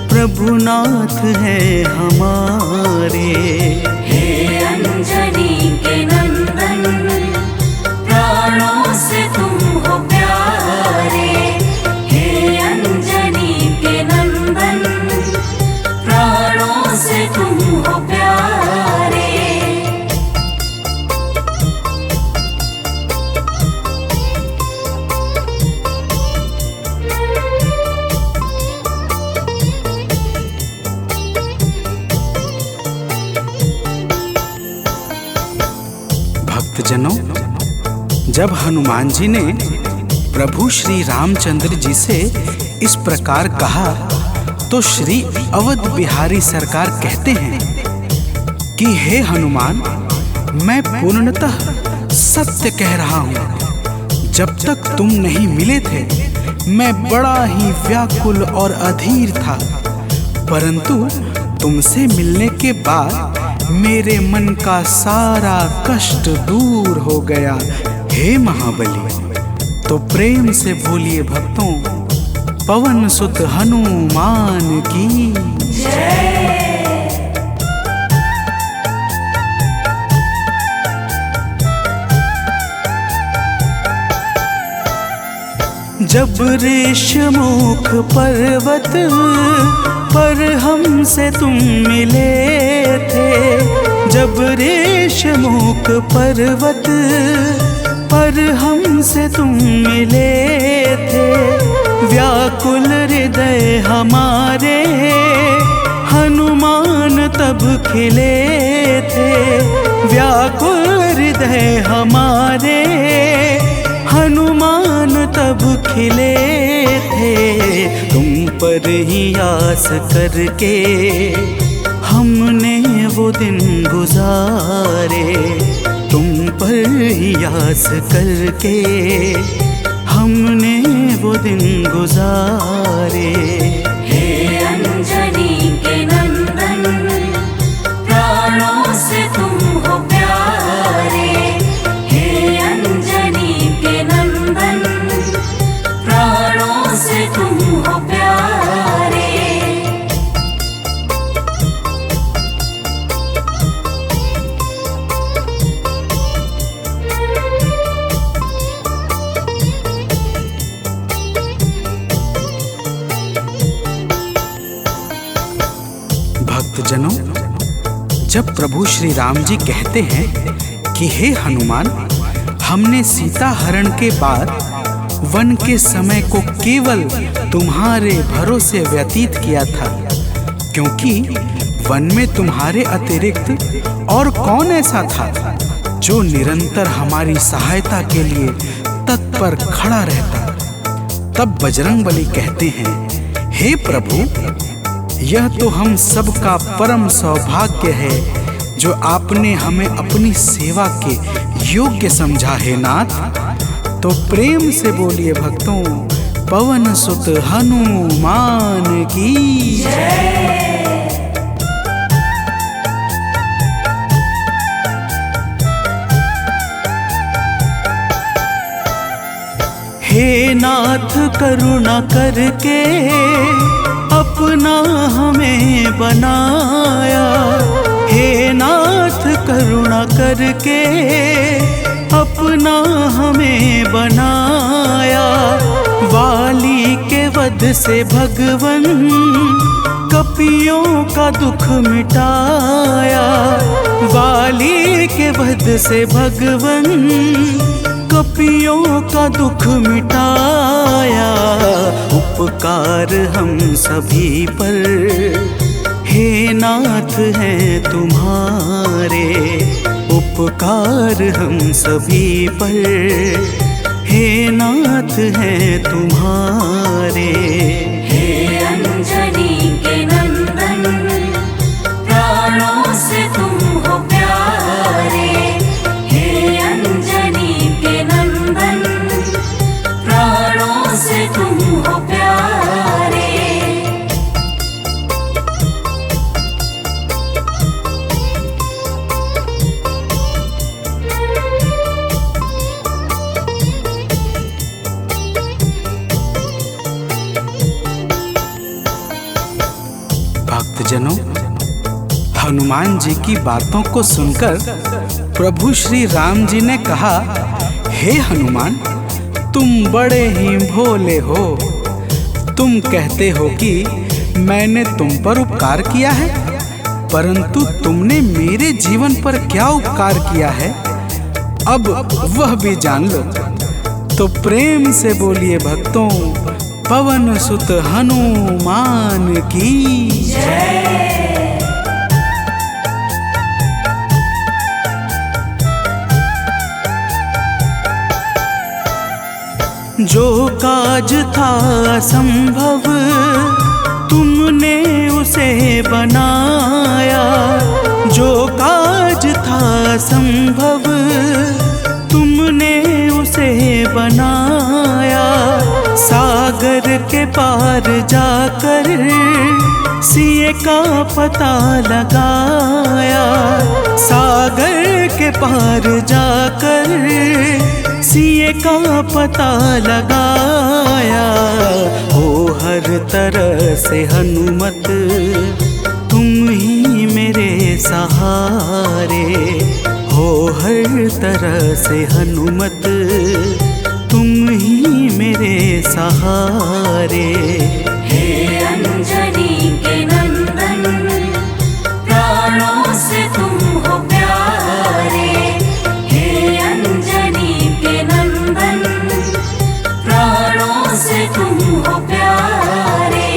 Speaker 2: प्रभुनाथ हैं हमारे।
Speaker 5: हे अंजनी के नंदन, प्राणों से तुम हो प्यारे। हे अंजनी के नंदन, प्राणों से तुम हो प्यारे।
Speaker 3: भक्तजनों, जब हनुमान जी ने प्रभु श्री रामचंद्र जी से इस प्रकार कहा तो श्री अवध बिहारी सरकार कहते हैं कि हे हनुमान, मैं पूर्णतः सत्य कह रहा हूँ। जब तक तुम नहीं मिले थे मैं बड़ा ही व्याकुल और अधीर था, परंतु तुमसे मिलने के बाद मेरे मन का सारा कष्ट दूर हो गया हे महाबली। तो प्रेम से बोलिए भक्तों, पवन सुत हनुमान की
Speaker 5: जय।
Speaker 2: जब ऋषमुख पर्वत पर हमसे तुम मिले थे, जब ऋषमुख पर्वत पर हमसे तुम मिले थे, व्याकुल हृदय हमारे हनुमान तब खिले थे, व्याकुल हृदय हमारे हनुमान तब खिले थे। तुम पर ही आस करके हमने वो दिन गुजारे, तुम पर ही आस करके हमने वो दिन गुजारे।
Speaker 5: हे अंजनी के नंदन, प्राणों से तुम हो प्यारे। हे अंजनी के नंदन, प्राणों से तुम हो प्यारे।
Speaker 3: भक्तजनों, जब प्रभु श्री राम जी कहते हैं कि हे हनुमान, हमने सीता हरण के बाद वन के समय को केवल तुम्हारे भरोसे व्यतीत किया था, क्योंकि वन में तुम्हारे अतिरिक्त और कौन ऐसा था जो निरंतर हमारी सहायता के लिए तत्पर खड़ा रहता। तब बजरंगबली कहते हैं, हे प्रभु, यह तो हम सबका परम सौभाग्य है जो आपने हमें अपनी सेवा के योग्य समझा है नाथ। तो प्रेम से बोलिए भक्तों, पवन सुत हनुमान की
Speaker 5: जय।
Speaker 2: हे नाथ करुणा करके अपना हमें बनाया, हे नाथ करुणा करके अपना हमें बनाया। वाली के वध से भगवन कपियों का दुख मिटाया, वाली के वध से भगवन कपियों का दुख मिटाया। उपकार हम सभी पर हे नाथ हैं तुम्हारे, उपकार हम सभी पर हे नाथ हैं तुम्हारे।
Speaker 5: हे अंजनी के नंदन, प्राणों से तुम हो प्यारे। हे अंजनी के नंदन, प्राणों से तुम हो प्यारे।
Speaker 3: भक्तजनों, हनुमान जी की बातों को सुनकर प्रभु श्री राम जी ने कहा, हे हनुमान, तुम बड़े ही भोले हो। तुम कहते हो कि मैंने तुम पर उपकार किया है, परंतु तुमने मेरे जीवन पर क्या उपकार किया है, अब वह भी जान लो। तो प्रेम से बोलिए भक्तों, पवन सुत हनुमान की
Speaker 5: जय।
Speaker 2: जो काज था असंभव तुमने उसे बनाया, जो काज था असंभव तुमने उसे बनाया। सागर के पार जाकर सिए का पता लगाया, सागर के पार जाकर सिए का पता लगाया। हो हर तरह से हनुमत तुम ही मेरे सहारे, हो हर तरह से हनुमत तुम ही मेरे सहारे।
Speaker 5: हे अंजनी के नंदन, प्राणों से तुम हो प्यारे। हे अंजनी के नंदन, प्राणों से तुम हो प्यारे।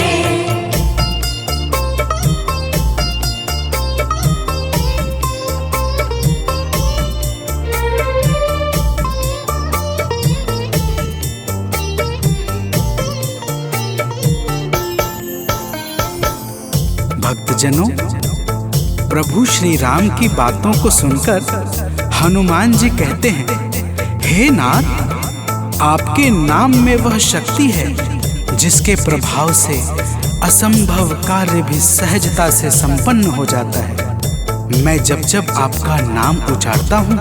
Speaker 3: भक्तजनों, प्रभु श्री राम की बातों को सुनकर हनुमान जी कहते हैं, हे नाथ, आपके नाम में वह शक्ति है जिसके प्रभाव से असंभव कार्य भी सहजता से संपन्न हो जाता है। मैं जब जब आपका नाम उच्चारता हूँ,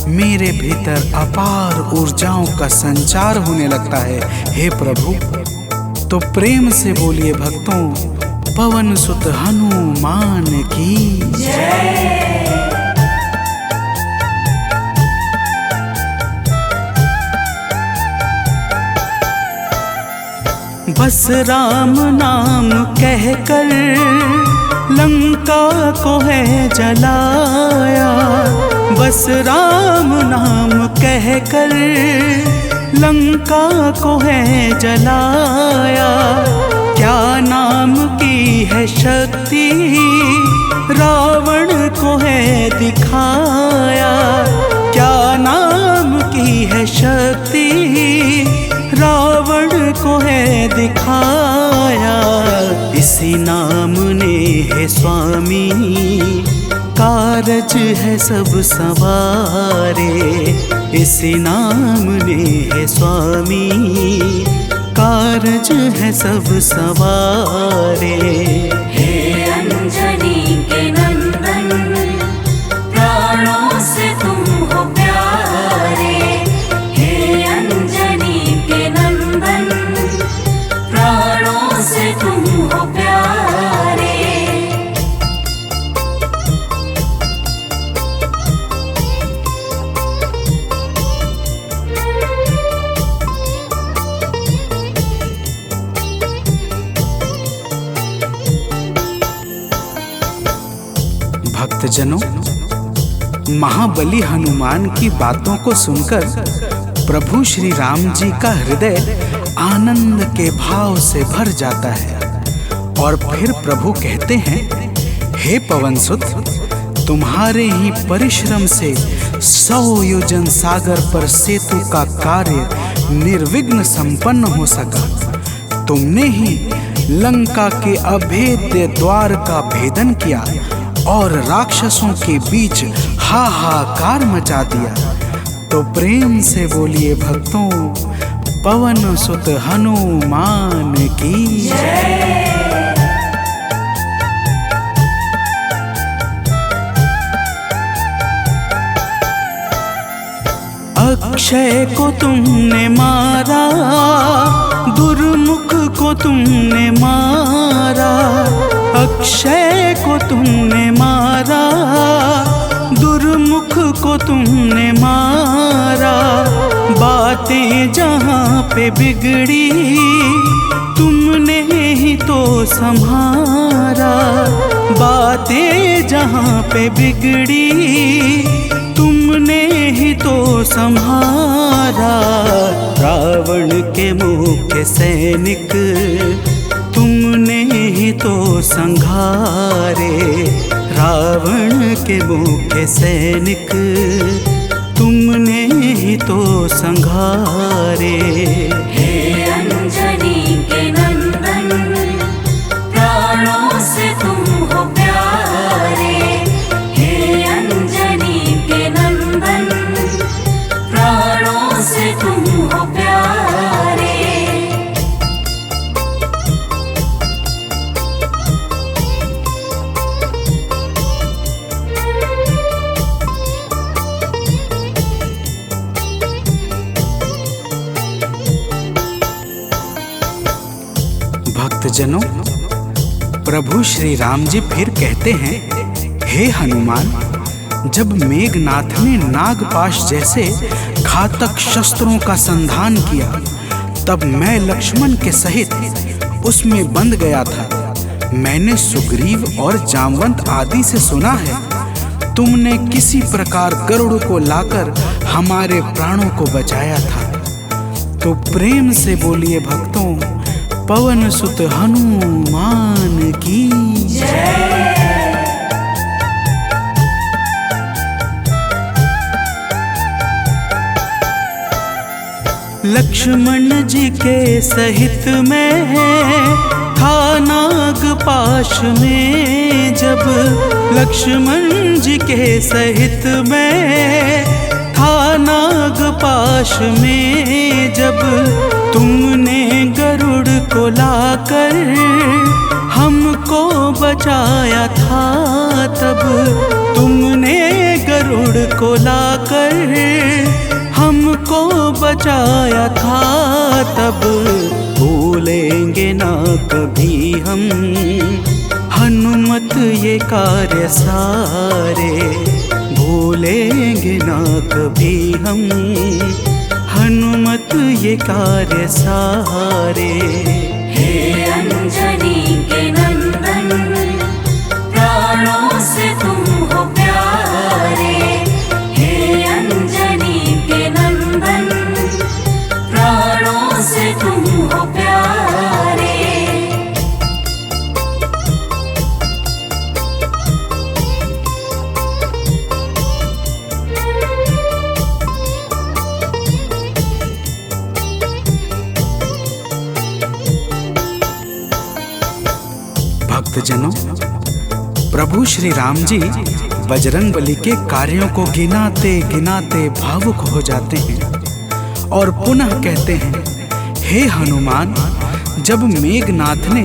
Speaker 3: मेरे भीतर अपार ऊर्जाओं का संचार होने लगता है। हे प्रभु, तो प्रेम से बोलिए भक्तों, पवन सुत हनुमान की
Speaker 5: जय।
Speaker 2: बस राम नाम कहकर लंका को है जलाया, बस राम नाम कहकर लंका को है जलाया। क्या नाम की है शक्ति रावण को है दिखाया, क्या नाम की है शक्ति रावण को है दिखाया। इसी नाम ने है स्वामी कारज है सब सवारे, इसी नाम ने है स्वामी कारज है सब सवारे।
Speaker 5: हे अंजनी के नंदन, प्राणों से तुम हो प्यारे। हे अंजनी के नंदन, प्राणों से तुम हो प्यारे।
Speaker 3: भक्तजनों, महाबली हनुमान की बातों को सुनकर प्रभु श्री राम जी का हृदय आनंद के भाव से भर जाता है और फिर प्रभु कहते हैं, हे पवनसुत, तुम्हारे ही परिश्रम से 100 योजन सागर पर सेतु का कार्य निर्विघ्न संपन्न हो सका। तुमने ही लंका के अभेद्य द्वार का भेदन किया और राक्षसों के बीच हाहाकार मचा दिया। तो प्रेम से बोलिए भक्तों, पवन सुत हनुमान की जय।
Speaker 2: अक्षय को तुमने मारा, दुर्मुख को तुमने मारा, अक्षय को तुमने मारा, दुर्मुख को तुमने मारा। बातें जहाँ पे बिगड़ी तुमने ही तो संभारा, बातें जहाँ पे बिगड़ी तुमने ही तो संहारा। रावण के मुख्य सैनिक तुमने ही तो संघारे, रावण के मुख्य सैनिक तुमने ही तो संघारे।
Speaker 5: हे अंजनी के नंदन, प्राणों से तुम हो प्यारे। हे अंजनी के नंदन, प्राणों से तुम हो प्यारे।
Speaker 3: भक्तजनों, प्रभु श्री राम जी फिर कहते हैं, हे हनुमान, जब मेघनाथ ने नागपाश जैसे घातक शस्त्रों का संधान किया, तब मैं लक्ष्मण के सहित उसमें बंध गया था। मैंने सुग्रीव और जामवंत आदि से सुना है, तुमने किसी प्रकार गरुड़ को लाकर हमारे प्राणों को बचाया था। तो प्रेम से बोलिए भक्तों, पवन सुत हनुमान की जय।
Speaker 2: लक्ष्मण जी के सहित में था नागपाश में, जब लक्ष्मण जी के सहित में था नागपाश में, जब तुमने गरुड़ को लाकर हमको बचाया था, तब तुमने गरुड़ को लाकर हमको बचाया था, तब भूलेंगे ना कभी हम हनुमत ये कार्य सारे, भूलेंगे ना कभी हम हनुमत ये कार्य सारे।
Speaker 5: हे अंजनी के नंदन, प्राणों से तुम हो प्यारे। हे अंजनी के नंदन, प्राणों से तुम हो प्यारे।
Speaker 3: भक्तजनों, प्रभु श्री राम जी बजरंगबली के कार्यों को गिनाते गिनाते भावुक हो जाते हैं और पुनः कहते हैं, हे हनुमान, जब मेघनाथ ने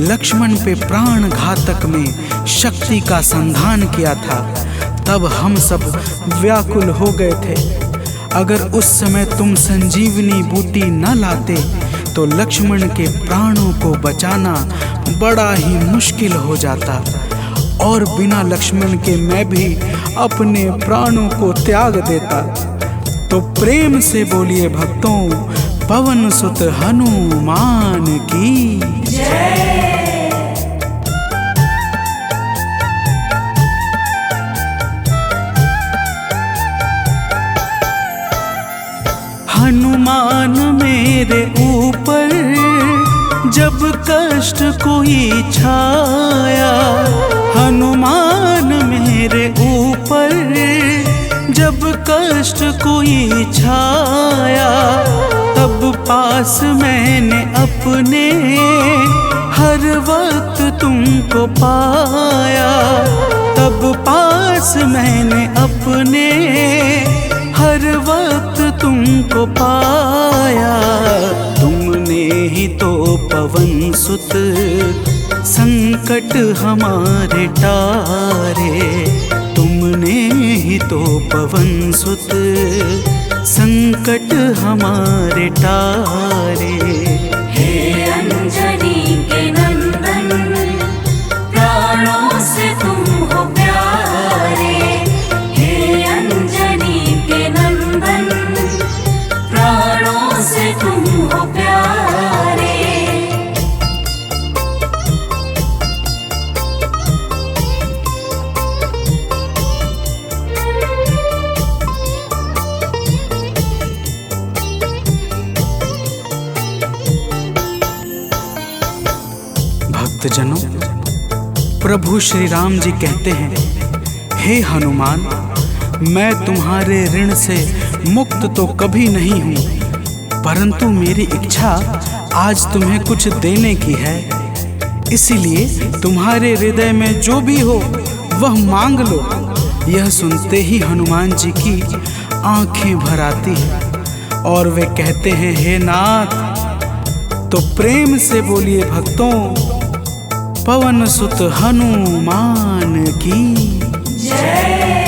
Speaker 3: लक्ष्मण पे प्राण घातक में शक्ति का संधान किया था, तब हम सब व्याकुल हो गए थे। अगर उस समय तुम संजीवनी बूटी न लाते तो लक्ष्मण के प्राणों को बचाना बड़ा ही मुश्किल हो जाता, और बिना लक्ष्मण के मैं भी अपने प्राणों को त्याग देता। तो प्रेम से बोलिए भक्तों, पवन सुत हनुमान की जय।
Speaker 2: हनुमान मेरे ऊपर जब कष्ट कोई छाया, हनुमान मेरे ऊपर जब कष्ट कोई छाया, तब पास मैंने अपने हर वक्त तुमको पाया, तब पास मैंने अपने हर वक्त तुमको पाया। तुमने ही तो पवन सुत संकट हमारे टारे, तुमने ही तो पवन सुत संकट हमारे टारे।
Speaker 5: हे अंजनी के नंदन, प्राणों से तुम हो प्यारे। हे अंजनी के नंदन, प्राणों से तुम हो प्यारे।
Speaker 3: भक्तजनों, प्रभु श्री राम जी कहते हैं, हे हनुमान, मैं तुम्हारे ऋण से मुक्त तो कभी नहीं हूँ, परंतु मेरी इच्छा आज तुम्हें कुछ देने की है। इसीलिए तुम्हारे हृदय में जो भी हो वह मांग लो। यह सुनते ही हनुमान जी की आंखें भर आती हैं और वे कहते हैं, हे नाथ। तो प्रेम से बोलिए भक्तों, पवन सुत हनुमान की जय।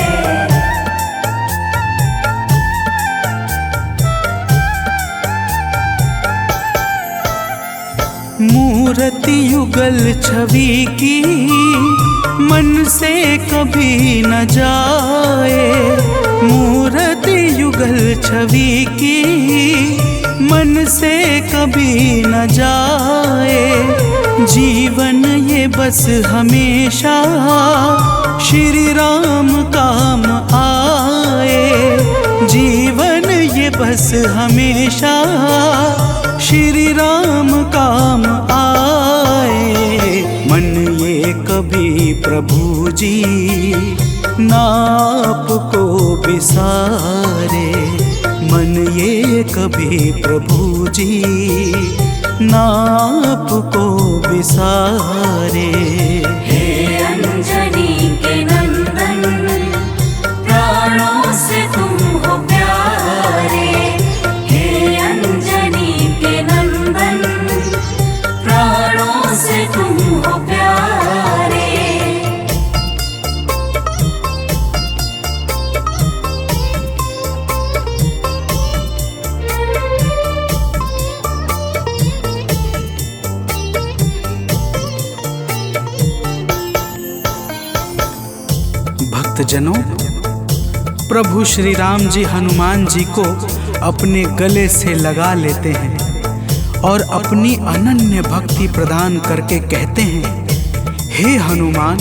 Speaker 2: मूर्ति छवि की मन से कभी न जाए। मूर्ति युगल छवि की मन से कभी न जाए। जीवन ये बस हमेशा श्री राम काम आए। जीवन ये बस हमेशा श्री राम काम आए। मन ये कभी प्रभु जी नाप को बिसारे। मन ये कभी प्रभु जी नाप को बिसारे।
Speaker 5: हे अंजनी के नंदन, प्राणों से तुम हो प्यारे। हे अंजनी के नंदन, प्राणों से तुम हो प्यारे।
Speaker 2: भक्तजनों, प्रभु श्री राम जी हनुमान जी को अपने गले से लगा लेते हैं और अपनी अनन्य भक्ति प्रदान करके कहते हैं, हे हनुमान,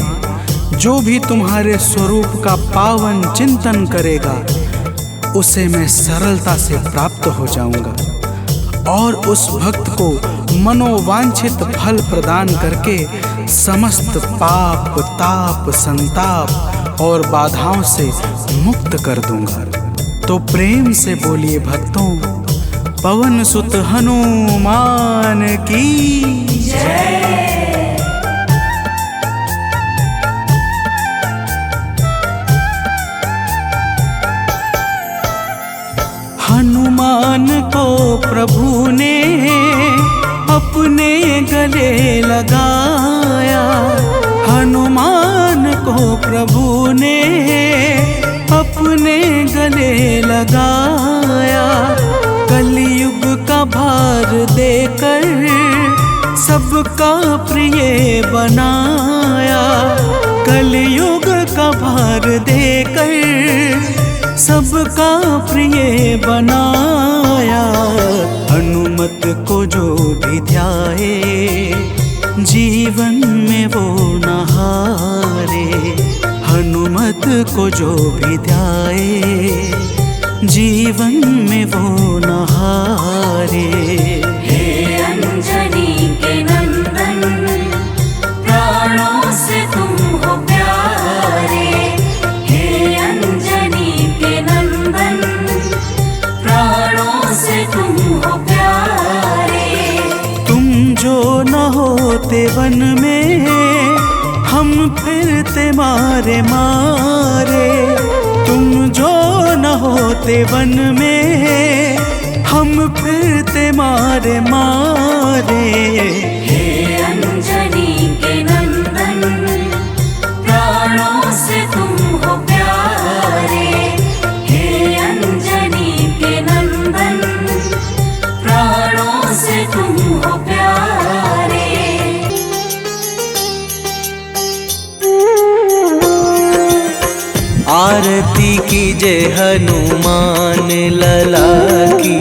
Speaker 2: जो भी तुम्हारे स्वरूप का पावन चिंतन करेगा उसे मैं सरलता से प्राप्त हो जाऊंगा और उस भक्त को मनोवांछित फल प्रदान करके समस्त पाप, ताप, संताप और बाधाओं से मुक्त कर दूंगा। तो प्रेम से बोलिए भक्तों, पवन सुत हनुमान की जय। हनुमान को प्रभु ने अपने गले लगाया। हनुमान को प्रभु ने अपने गले लगाया। कलयुग का भार देकर सबका प्रिय बनाया। कलयुग का भार देकर सबका प्रिय बनाया। हनुमत को जो भी ध्याए जीवन में वो न हारे। हनुमत को जो भी ध्याए जीवन में वो न हारे।
Speaker 5: हे अंजनी के नंदन, प्राणों से तुम हो प्यारे। हे अंजनी के नंदन, प्राणों से तुम हो प्यारे।
Speaker 2: तुम जो न होते वन में हम फिरते मारे मारे। तुम जो न होते वन में हम फिरते मारे मारे।
Speaker 5: हे अंजनी के नंदन, प्राणों से तुम हो प्यारे। हे अंजनी के नंदन, प्राणों से तुम हो प्यारे।
Speaker 1: आरती कीजे हनुमान लला की।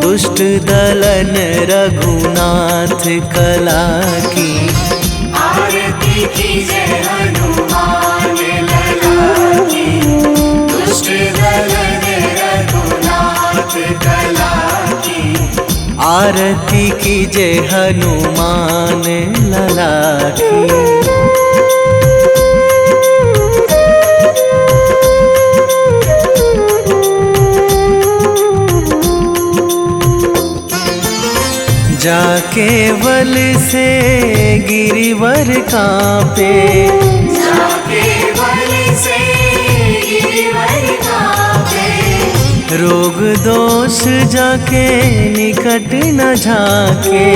Speaker 1: दुष्ट दलन रघुनाथ कला की।
Speaker 5: आरती कीजे हनुमान लला की। दुष्ट दलन रघुनाथ कला की।
Speaker 1: आरती कीजे हनुमान लला की। जाके बल से गिरिवर कांपे।
Speaker 5: जाके बल से गिरिवर कांपे।
Speaker 1: रोग दोष जाके निकट न झाके।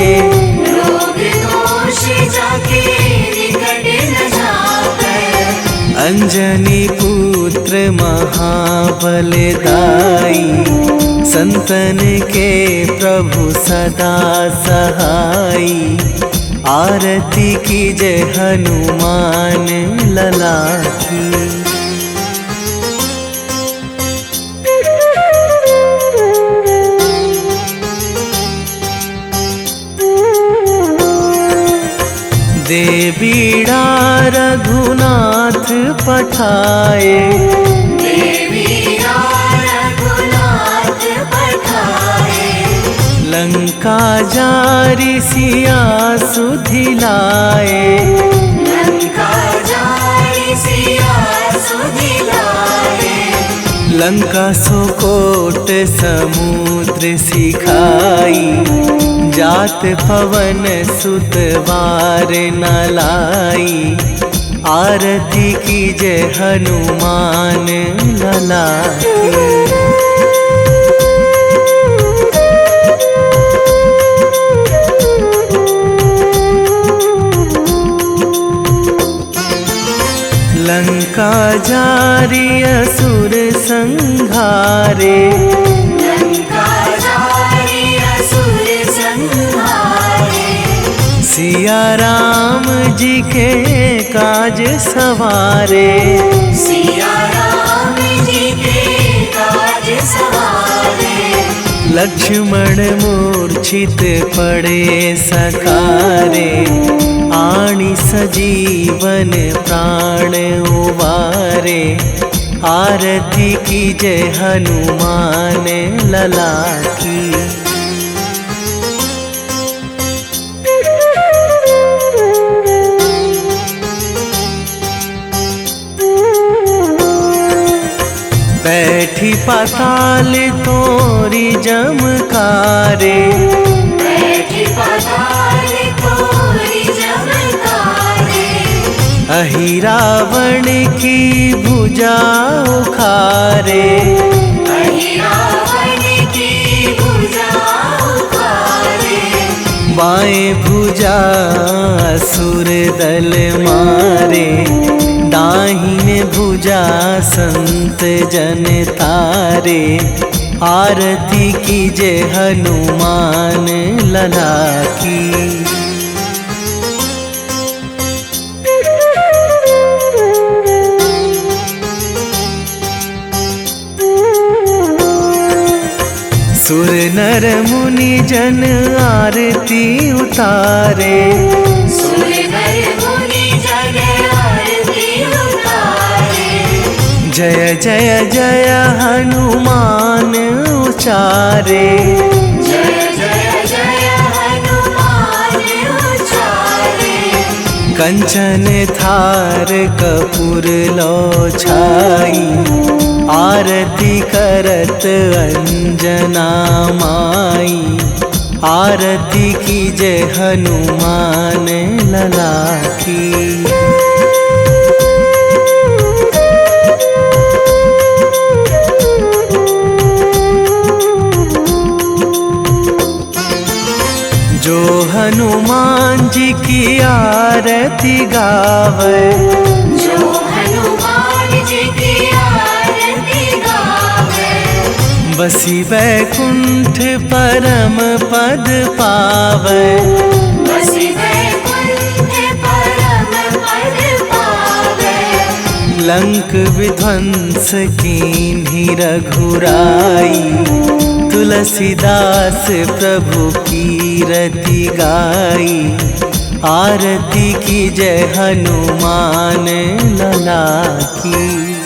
Speaker 5: रोग दोष जाके निकट न झाके।
Speaker 1: अंजनी पुत्र महाबलदाई। संतन के प्रभु सदा सहाई। आरती कीजय हनुमान लला की। दे बीड़ा रघुनाथ पठाए, लंका जारी सिया सुधिलाए, लंका सुकोट समुद्र सिखाई, जात पवन सुत वार न लाई, आरती कीजय हनुमान लला की। लंका जारी असुर संहारे, सिया राम जी के काज सवारे, लक्ष्मण मूर्छित पड़े सकारे, आणी सजीवन प्राण उवारे, आरती कीजय हनुमान लला की। बैठी पाताल तोरी जमकारे, अहि रावण की भुजा उखारे, बाएं भुजा असुर दल मारे, दाहिने भुजा संत जन तारे, आरती कीजय हनुमान लला की। सुर नर मुनि जन आरती उतारे, जय जय जय हनुमान उचारे, कंचन थार कपूर लो छाई, आरती करत अंजना माई, आरती कीजय हनुमान लला की। जो हनुमान जी की आरती गावे, बसी वैकुंठ परम पद पावे, लंक विध्वंस कीन्ही रघुराई, तुलसीदास प्रभु कीरति गाई, आरती कीजय हनुमान लला की।